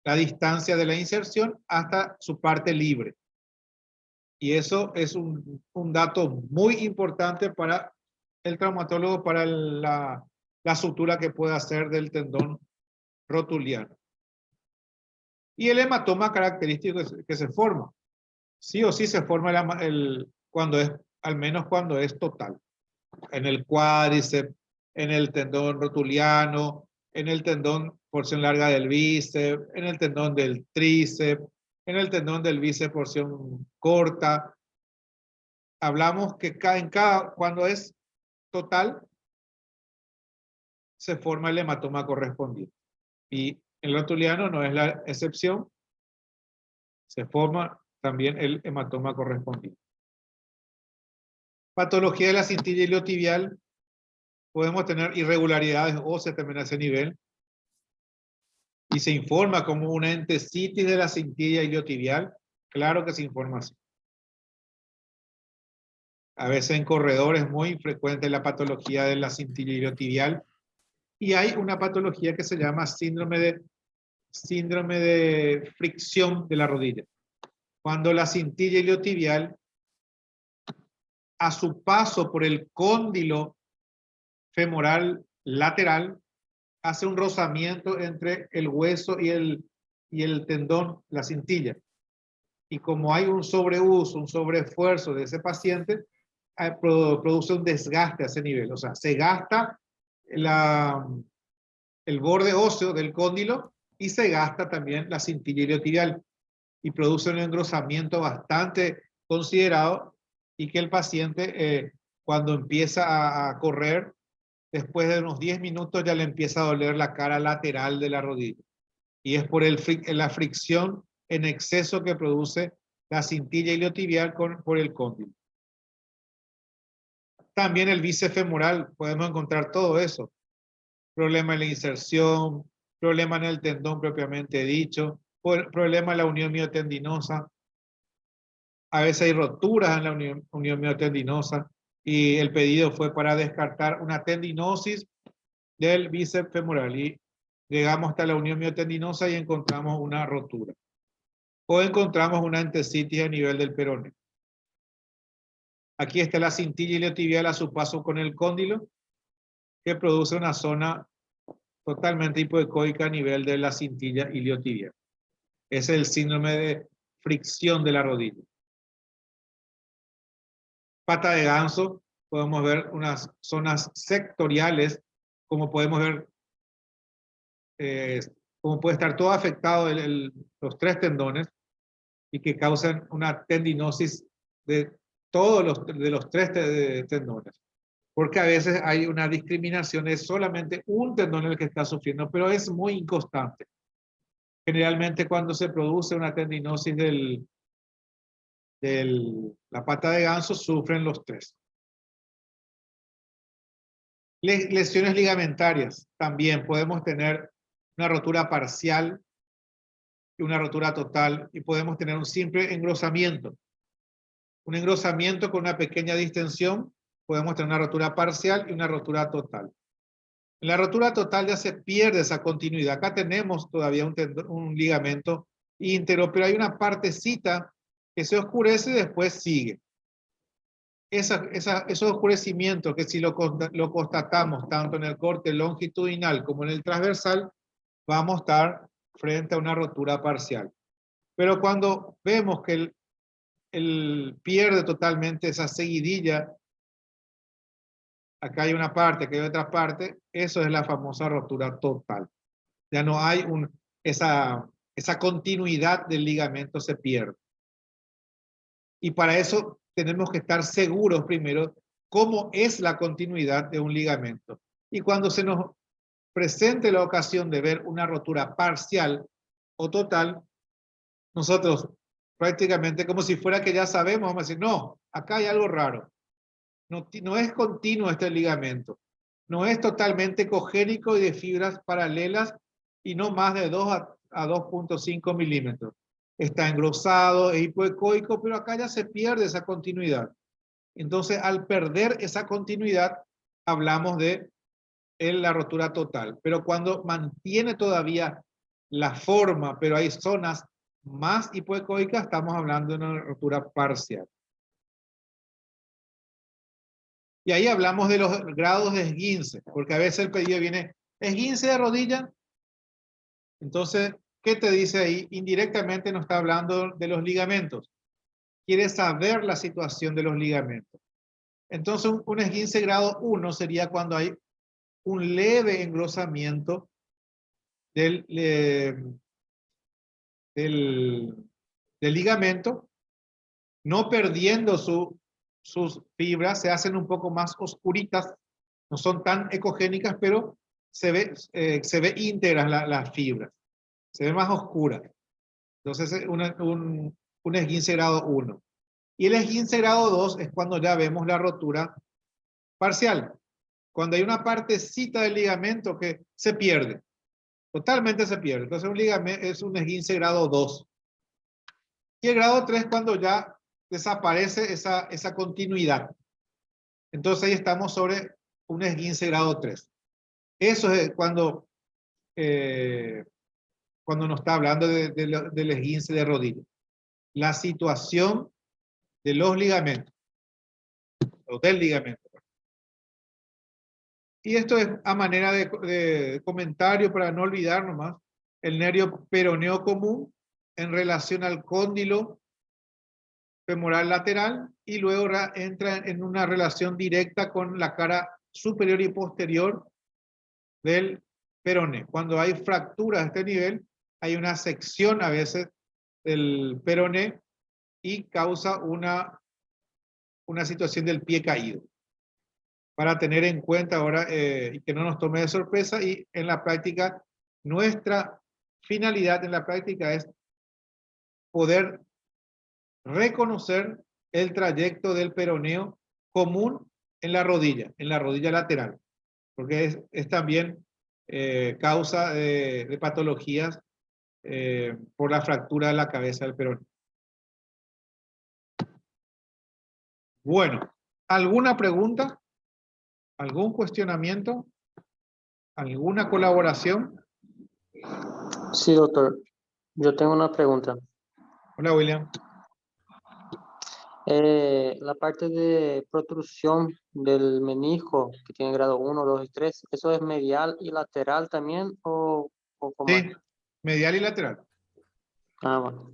la distancia de la inserción hasta su parte libre. Y eso es un dato muy importante para el traumatólogo, para la sutura que puede hacer del tendón rotuliano. Y el hematoma característico que se forma. Sí o sí se forma cuando es, al menos cuando es total. En el cuádriceps, en el tendón rotuliano, en el tendón porción larga del bíceps, en el tendón del tríceps, en el tendón del bíceps porción corta. Hablamos que cuando es total, se forma el hematoma correspondiente. Y el rotuliano no es la excepción, se forma también el hematoma correspondiente. Patología de la cintilla iliotibial, podemos tener irregularidades óseas también a ese nivel. Y se informa como una entesitis de la cintilla iliotibial. Claro que se informa así. A veces en corredores es muy frecuente la patología de la cintilla iliotibial. Y hay una patología que se llama síndrome de fricción de la rodilla. Cuando la cintilla iliotibial, a su paso por el cóndilo femoral lateral, hace un rozamiento entre el hueso y el tendón, la cintilla. Y como hay un sobreuso, un sobreesfuerzo de ese paciente, produce un desgaste a ese nivel. O sea, se gasta el borde óseo del cóndilo y se gasta también la cintilla iliotibial y produce un engrosamiento bastante considerado y que el paciente cuando empieza a correr, después de unos 10 minutos ya le empieza a doler la cara lateral de la rodilla. Y es por la fricción en exceso que produce la cintilla iliotibial por el cóndilo. También el bíceps femoral, podemos encontrar todo eso. Problema en la inserción, problema en el tendón propiamente dicho, problema en la unión miotendinosa. A veces hay roturas en la unión miotendinosa y el pedido fue para descartar una tendinosis del bíceps femoral y llegamos hasta la unión miotendinosa y encontramos una rotura. O encontramos una entesitis a nivel del peroné. Aquí está la cintilla iliotibial a su paso con el cóndilo, que produce una zona totalmente hipoecoica a nivel de la cintilla iliotibial. Es el síndrome de fricción de la rodilla. Pata de ganso, podemos ver unas zonas sectoriales, como podemos ver, como puede estar todo afectado los tres tendones y que causan una tendinosis de todos los tres tendones. Porque a veces hay una discriminación, es solamente un tendón el que está sufriendo, pero es muy inconstante. Generalmente cuando se produce una tendinosis la pata de ganso, sufren los tres. Lesiones ligamentarias, también podemos tener una rotura parcial y una rotura total, y podemos tener un simple engrosamiento. Un engrosamiento con una pequeña distensión, podemos tener una rotura parcial y una rotura total. En la rotura total ya se pierde esa continuidad. Acá tenemos todavía un ligamento íntegro, pero hay una partecita que se oscurece y después sigue. Esos oscurecimientos que si lo constatamos tanto en el corte longitudinal como en el transversal, vamos a estar frente a una rotura parcial. Pero cuando vemos que él pierde totalmente esa seguidilla acá hay una parte, acá hay otra parte, eso es la famosa rotura total. Ya no hay esa continuidad del ligamento se pierde. Y para eso tenemos que estar seguros primero cómo es la continuidad de un ligamento. Y cuando se nos presente la ocasión de ver una rotura parcial o total, nosotros prácticamente como si fuera que ya sabemos, vamos a decir, no, acá hay algo raro. No es continuo este ligamento. No es totalmente cogénico y de fibras paralelas y no más de 2 a 2.5 milímetros. Está engrosado, es hipoecoico, pero acá ya se pierde esa continuidad. Entonces, al perder esa continuidad, hablamos de la rotura total. Pero cuando mantiene todavía la forma, pero hay zonas más hipoecoicas, estamos hablando de una rotura parcial. Y ahí hablamos de los grados de esguince, porque a veces el pedido viene, esguince de rodilla. Entonces, ¿qué te dice ahí? Indirectamente nos está hablando de los ligamentos. Quiere saber la situación de los ligamentos. Entonces, un esguince grado 1 sería cuando hay un leve engrosamiento del ligamento, no perdiendo sus fibras, se hacen un poco más oscuritas, no son tan ecogénicas, pero se ve íntegras las fibras, se ve más oscura. Entonces es un esguince grado 1. Y el esguince grado 2 es cuando ya vemos la rotura parcial, cuando hay una partecita del ligamento que se pierde, totalmente se pierde. Entonces un ligamento es un esguince grado 2. Y el grado 3 cuando ya desaparece esa continuidad. Entonces ahí estamos sobre un esguince grado 3. Eso es cuando nos está hablando del esguince de rodilla. La situación de los ligamentos, o del ligamento. Y esto es a manera de comentario para no olvidar nomás, el nervio peroneo común en relación al cóndilo femoral lateral y luego entra en una relación directa con la cara superior y posterior del peroné. Cuando hay fracturas a este nivel, hay una sección a veces del peroné y causa una situación del pie caído. Para tener en cuenta ahora y que no nos tome de sorpresa, y en la práctica, nuestra finalidad en la práctica es poder reconocer el trayecto del peroneo común en la rodilla lateral, porque es también causa de patologías por la fractura de la cabeza del peroneo. Bueno, ¿alguna pregunta? ¿Algún cuestionamiento? ¿Alguna colaboración? Sí, doctor. Yo tengo una pregunta. Hola, William. La parte de protrusión del menisco, que tiene grado 1, 2 y 3, ¿eso es medial y lateral también o cómo es? Sí, medial y lateral. Ah, bueno.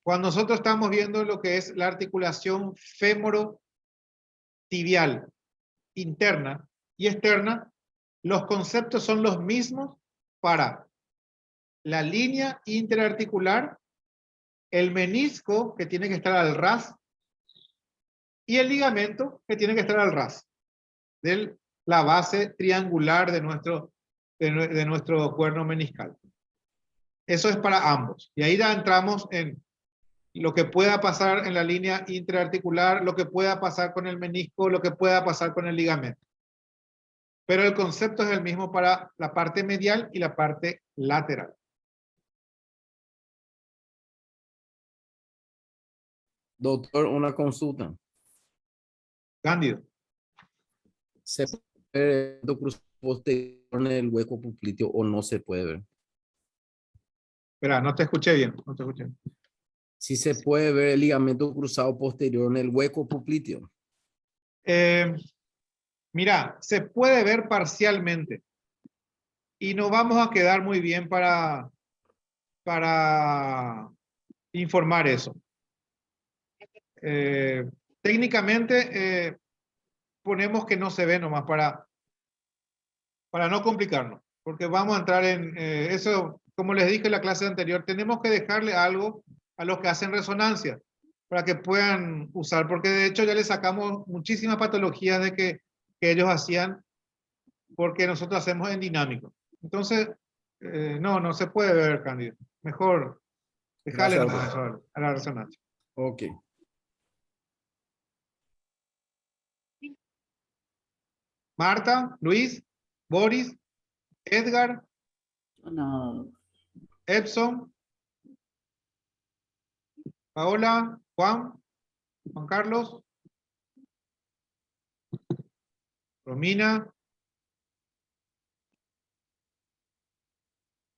Cuando nosotros estamos viendo lo que es la articulación fémoro-tibial interna y externa, los conceptos son los mismos para la línea interarticular, el menisco que tiene que estar al ras y el ligamento que tiene que estar al ras de la base triangular de nuestro cuerno meniscal. Eso es para ambos. Y ahí ya entramos en lo que pueda pasar en la línea interarticular, lo que pueda pasar con el menisco, lo que pueda pasar con el ligamento. Pero el concepto es el mismo para la parte medial y la parte lateral. Doctor, una consulta. Cándido. ¿Se puede ver el cruzado posterior en el hueco popliteo o no se puede ver? Espera, no te escuché bien. No te escuché. Sí se puede ver el ligamento cruzado posterior en el hueco popliteo. Mira, se puede ver parcialmente. Y no vamos a quedar muy bien para informar eso. Técnicamente ponemos que no se ve nomás para no complicarnos, porque vamos a entrar en eso, como les dije en la clase anterior, tenemos que dejarle algo a los que hacen resonancia para que puedan usar, porque de hecho ya les sacamos muchísimas patologías de que ellos hacían porque nosotros hacemos en dinámico. Entonces, no se puede ver, Cándido. Mejor dejarle Gracias, nomás eso a la resonancia. Ok. Marta, Luis, Boris, Edgar, No, Epson, Paola, Juan Carlos, Romina,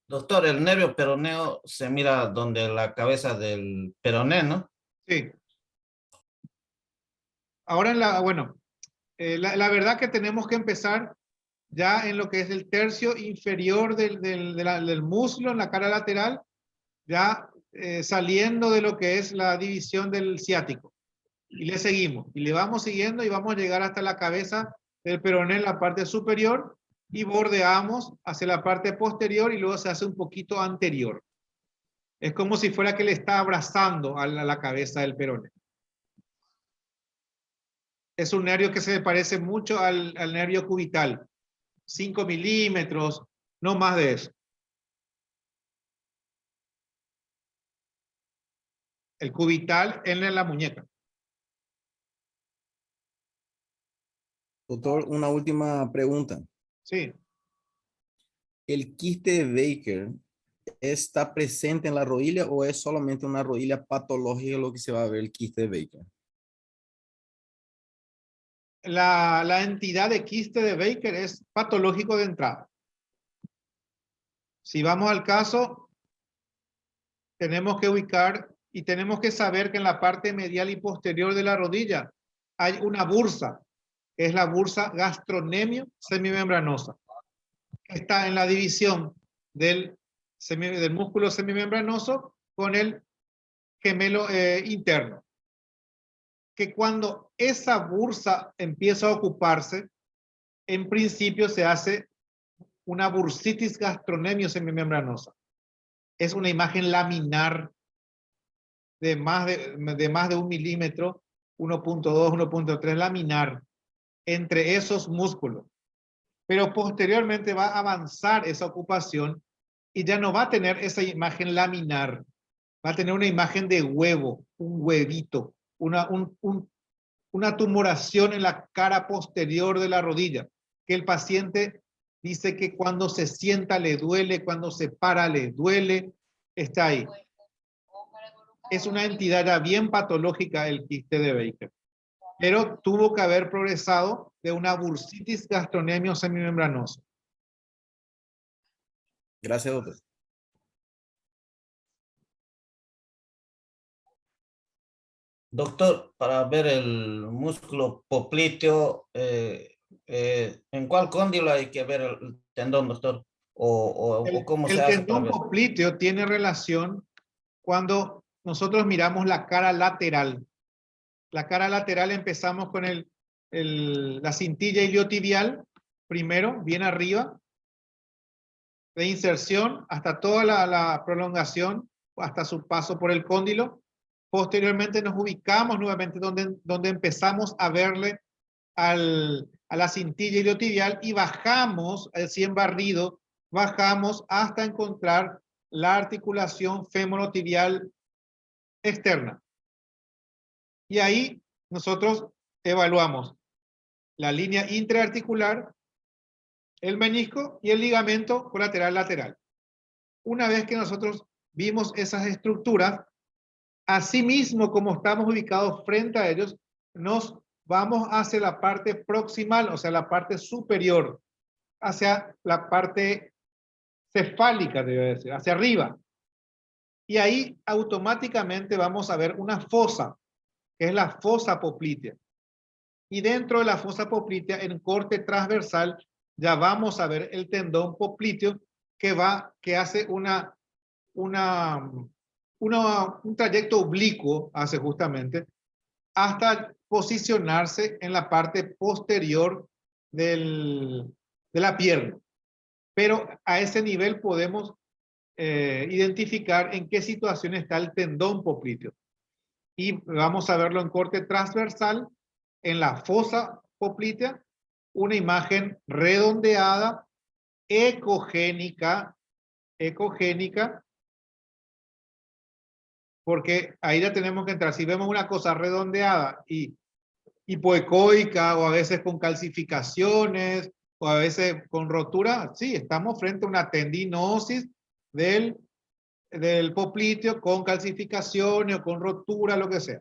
doctor, el nervio peroneo se mira donde la cabeza del peroné, ¿no? sí. Ahora la verdad que tenemos que empezar ya en lo que es el tercio inferior del muslo, en la cara lateral, ya saliendo de lo que es la división del ciático. Y le seguimos, y le vamos siguiendo y vamos a llegar hasta la cabeza del peroné en la parte superior y bordeamos hacia la parte posterior y luego se hace un poquito anterior. Es como si fuera que le está abrazando a la cabeza del peroné. Es un nervio que se parece mucho al nervio cubital. 5 milímetros, no más de eso. El cubital en la muñeca. Doctor, una última pregunta. Sí. ¿El quiste de Baker está presente en la rodilla o es solamente una rodilla patológica lo que se va a ver el quiste de Baker? La entidad de quiste de Baker es patológico de entrada. Si vamos al caso, tenemos que ubicar y tenemos que saber que en la parte medial y posterior de la rodilla hay una bursa, que es la bursa gastronemio semimembranosa, que está en la división del músculo semimembranoso con el gemelo interno. Que cuando esa bursa empieza a ocuparse, en principio se hace una bursitis gastronemio semimembranosa. Es una imagen laminar de más de 1 milímetro, 1.2, 1.3 laminar entre esos músculos. Pero posteriormente va a avanzar esa ocupación y ya no va a tener esa imagen laminar. Va a tener una imagen de huevo, un huevito, una tumoración en la cara posterior de la rodilla, que el paciente dice que cuando se sienta le duele, cuando se para le duele, está ahí. Es una entidad ya bien patológica el quiste de Baker, pero tuvo que haber progresado de una bursitis gastronemio semimembranosa. Gracias, doctor. Doctor, para ver el músculo popliteo, ¿en cuál cóndilo hay que ver el tendón, doctor? ¿O cómo se El hace para tendón ver? popliteo tiene relación cuando nosotros miramos la cara lateral. La cara lateral empezamos con la cintilla iliotibial, primero, bien arriba, de inserción hasta toda la prolongación, hasta su paso por el cóndilo. Posteriormente nos ubicamos nuevamente donde empezamos a verle a la cintilla iliotibial y bajamos, así en barrido, bajamos hasta encontrar la articulación femorotibial externa. Y ahí nosotros evaluamos la línea intraarticular, el menisco y el ligamento colateral lateral. Una vez que nosotros vimos esas estructuras, asimismo como estamos ubicados frente a ellos, nos vamos hacia la parte proximal, o sea, la parte superior, hacia la parte cefálica, debe decir, hacia arriba. Y ahí automáticamente vamos a ver una fosa, que es la fosa poplitea. Y dentro de la fosa poplitea, en corte transversal, ya vamos a ver el tendón popliteo que hace un trayecto oblicuo, hace justamente, hasta posicionarse en la parte posterior de la pierna. Pero a ese nivel podemos identificar en qué situación está el tendón popliteo. Y vamos a verlo en corte transversal, en la fosa poplitea, una imagen redondeada, ecogénica, porque ahí ya tenemos que entrar. Si vemos una cosa redondeada y hipoecoica, o a veces con calcificaciones, o a veces con rotura, sí, estamos frente a una tendinosis del popliteo con calcificaciones o con rotura, lo que sea.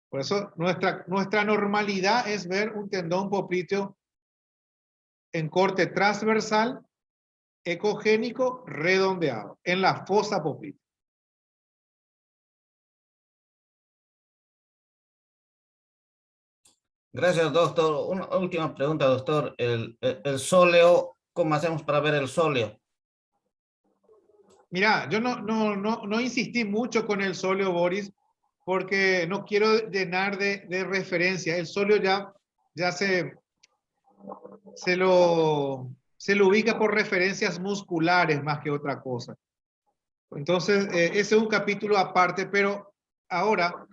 Por eso nuestra normalidad es ver un tendón popliteo en corte transversal, ecogénico, redondeado, en la fosa poplitea. Gracias, doctor. Una última pregunta, doctor. El sóleo, ¿cómo hacemos para ver el sóleo? Mira, yo no insistí mucho con el sóleo, Boris, porque no quiero llenar de referencia. El sóleo ya se lo ubica por referencias musculares más que otra cosa. Entonces, ese es un capítulo aparte, pero ahora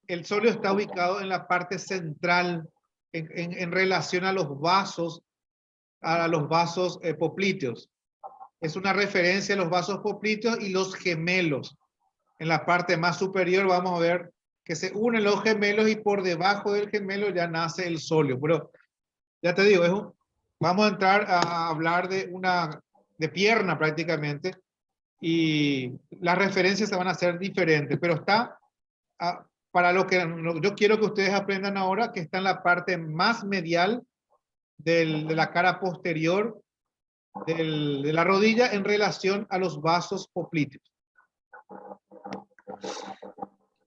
el sóleo está ubicado en la parte central en relación a los vasos poplíteos. Es una referencia a los vasos poplíteos y los gemelos. En la parte más superior vamos a ver que se unen los gemelos y por debajo del gemelo ya nace el sóleo. Pero ya te digo, vamos a entrar a hablar de pierna prácticamente, y las referencias se van a hacer diferentes, pero está para lo que yo quiero que ustedes aprendan ahora, que está en la parte más medial de la cara posterior de la rodilla en relación a los vasos poplíteos.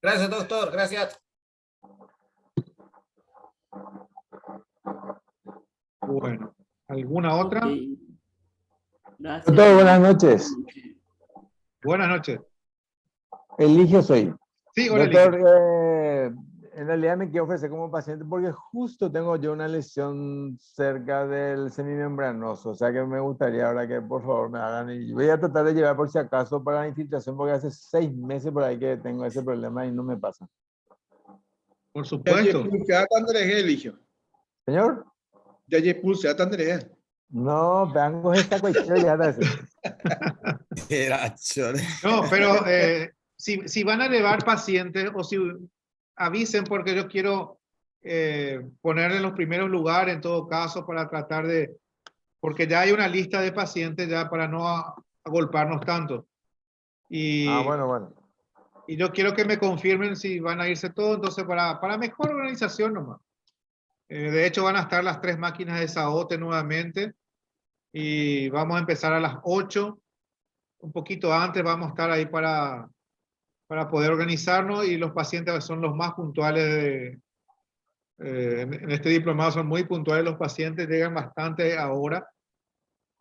Gracias, doctor. Gracias. Bueno, ¿alguna otra? Ok. Gracias. Doctor, buenas noches. Buenas noches. Eligio soy. Sí, hola, Doctor, Eligio. en realidad me quiero ofrecer como paciente porque justo tengo yo una lesión cerca del semimembranoso, o sea que me gustaría ahora que por favor me hagan, y voy a tratar de llevar por si acaso para la infiltración porque hace 6 meses por ahí que tengo ese problema y no me pasa. Por supuesto. Señor, no, vengo esta cuestión ya de No, pero si van a llevar pacientes o si avisen, porque yo quiero ponerle en los primeros lugares en todo caso para tratar porque ya hay una lista de pacientes ya para no agolparnos tanto. bueno. Y yo quiero que me confirmen si van a irse todos, entonces para mejor organización nomás. De hecho van a estar las 3 máquinas de Saote nuevamente y vamos a empezar a las 8. Un poquito antes vamos a estar ahí para poder organizarnos, y los pacientes son los más puntuales en este diplomado, son muy puntuales los pacientes, llegan bastante ahora.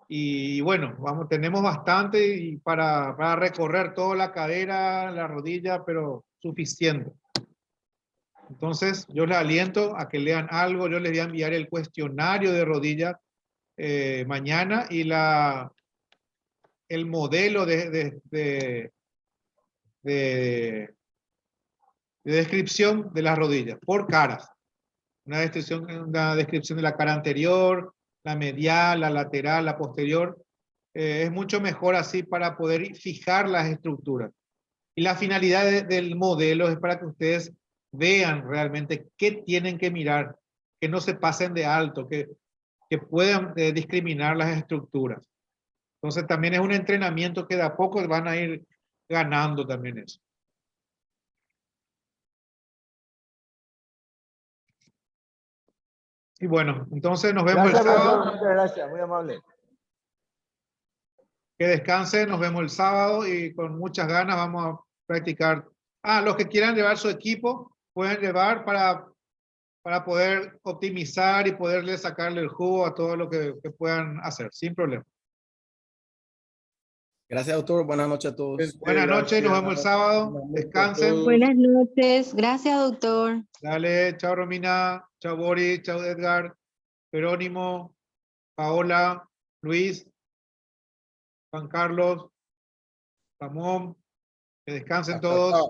Y bueno, tenemos bastante y para recorrer toda la cadera, la rodilla, pero suficiente. Entonces, yo les aliento a que lean algo. Yo les voy a enviar el cuestionario de rodilla mañana y el modelo de descripción de las rodillas por caras. Una descripción de la cara anterior, la medial, la lateral, la posterior. Es mucho mejor así para poder fijar las estructuras. Y la finalidad del modelo es para que ustedes vean realmente qué tienen que mirar, que no se pasen de alto, que puedan discriminar las estructuras. Entonces también es un entrenamiento que de a poco van a ir ganando también eso. Y bueno, entonces nos vemos Gracias, el sábado. doctor, muchas gracias, muy amable. Que descansen, nos vemos el sábado y con muchas ganas vamos a practicar. Los que quieran llevar su equipo, pueden llevar para poder optimizar y poderle sacarle el jugo a todo lo que puedan hacer, sin problema. Gracias, doctor. Buenas noches a todos. Buenas noches, nos vemos el sábado. Descansen. Buenas noches. Gracias, doctor. Dale, chao Romina, chao Boris, chao Edgar, Jerónimo, Paola, Luis, Juan Carlos, Ramón, que descansen todos.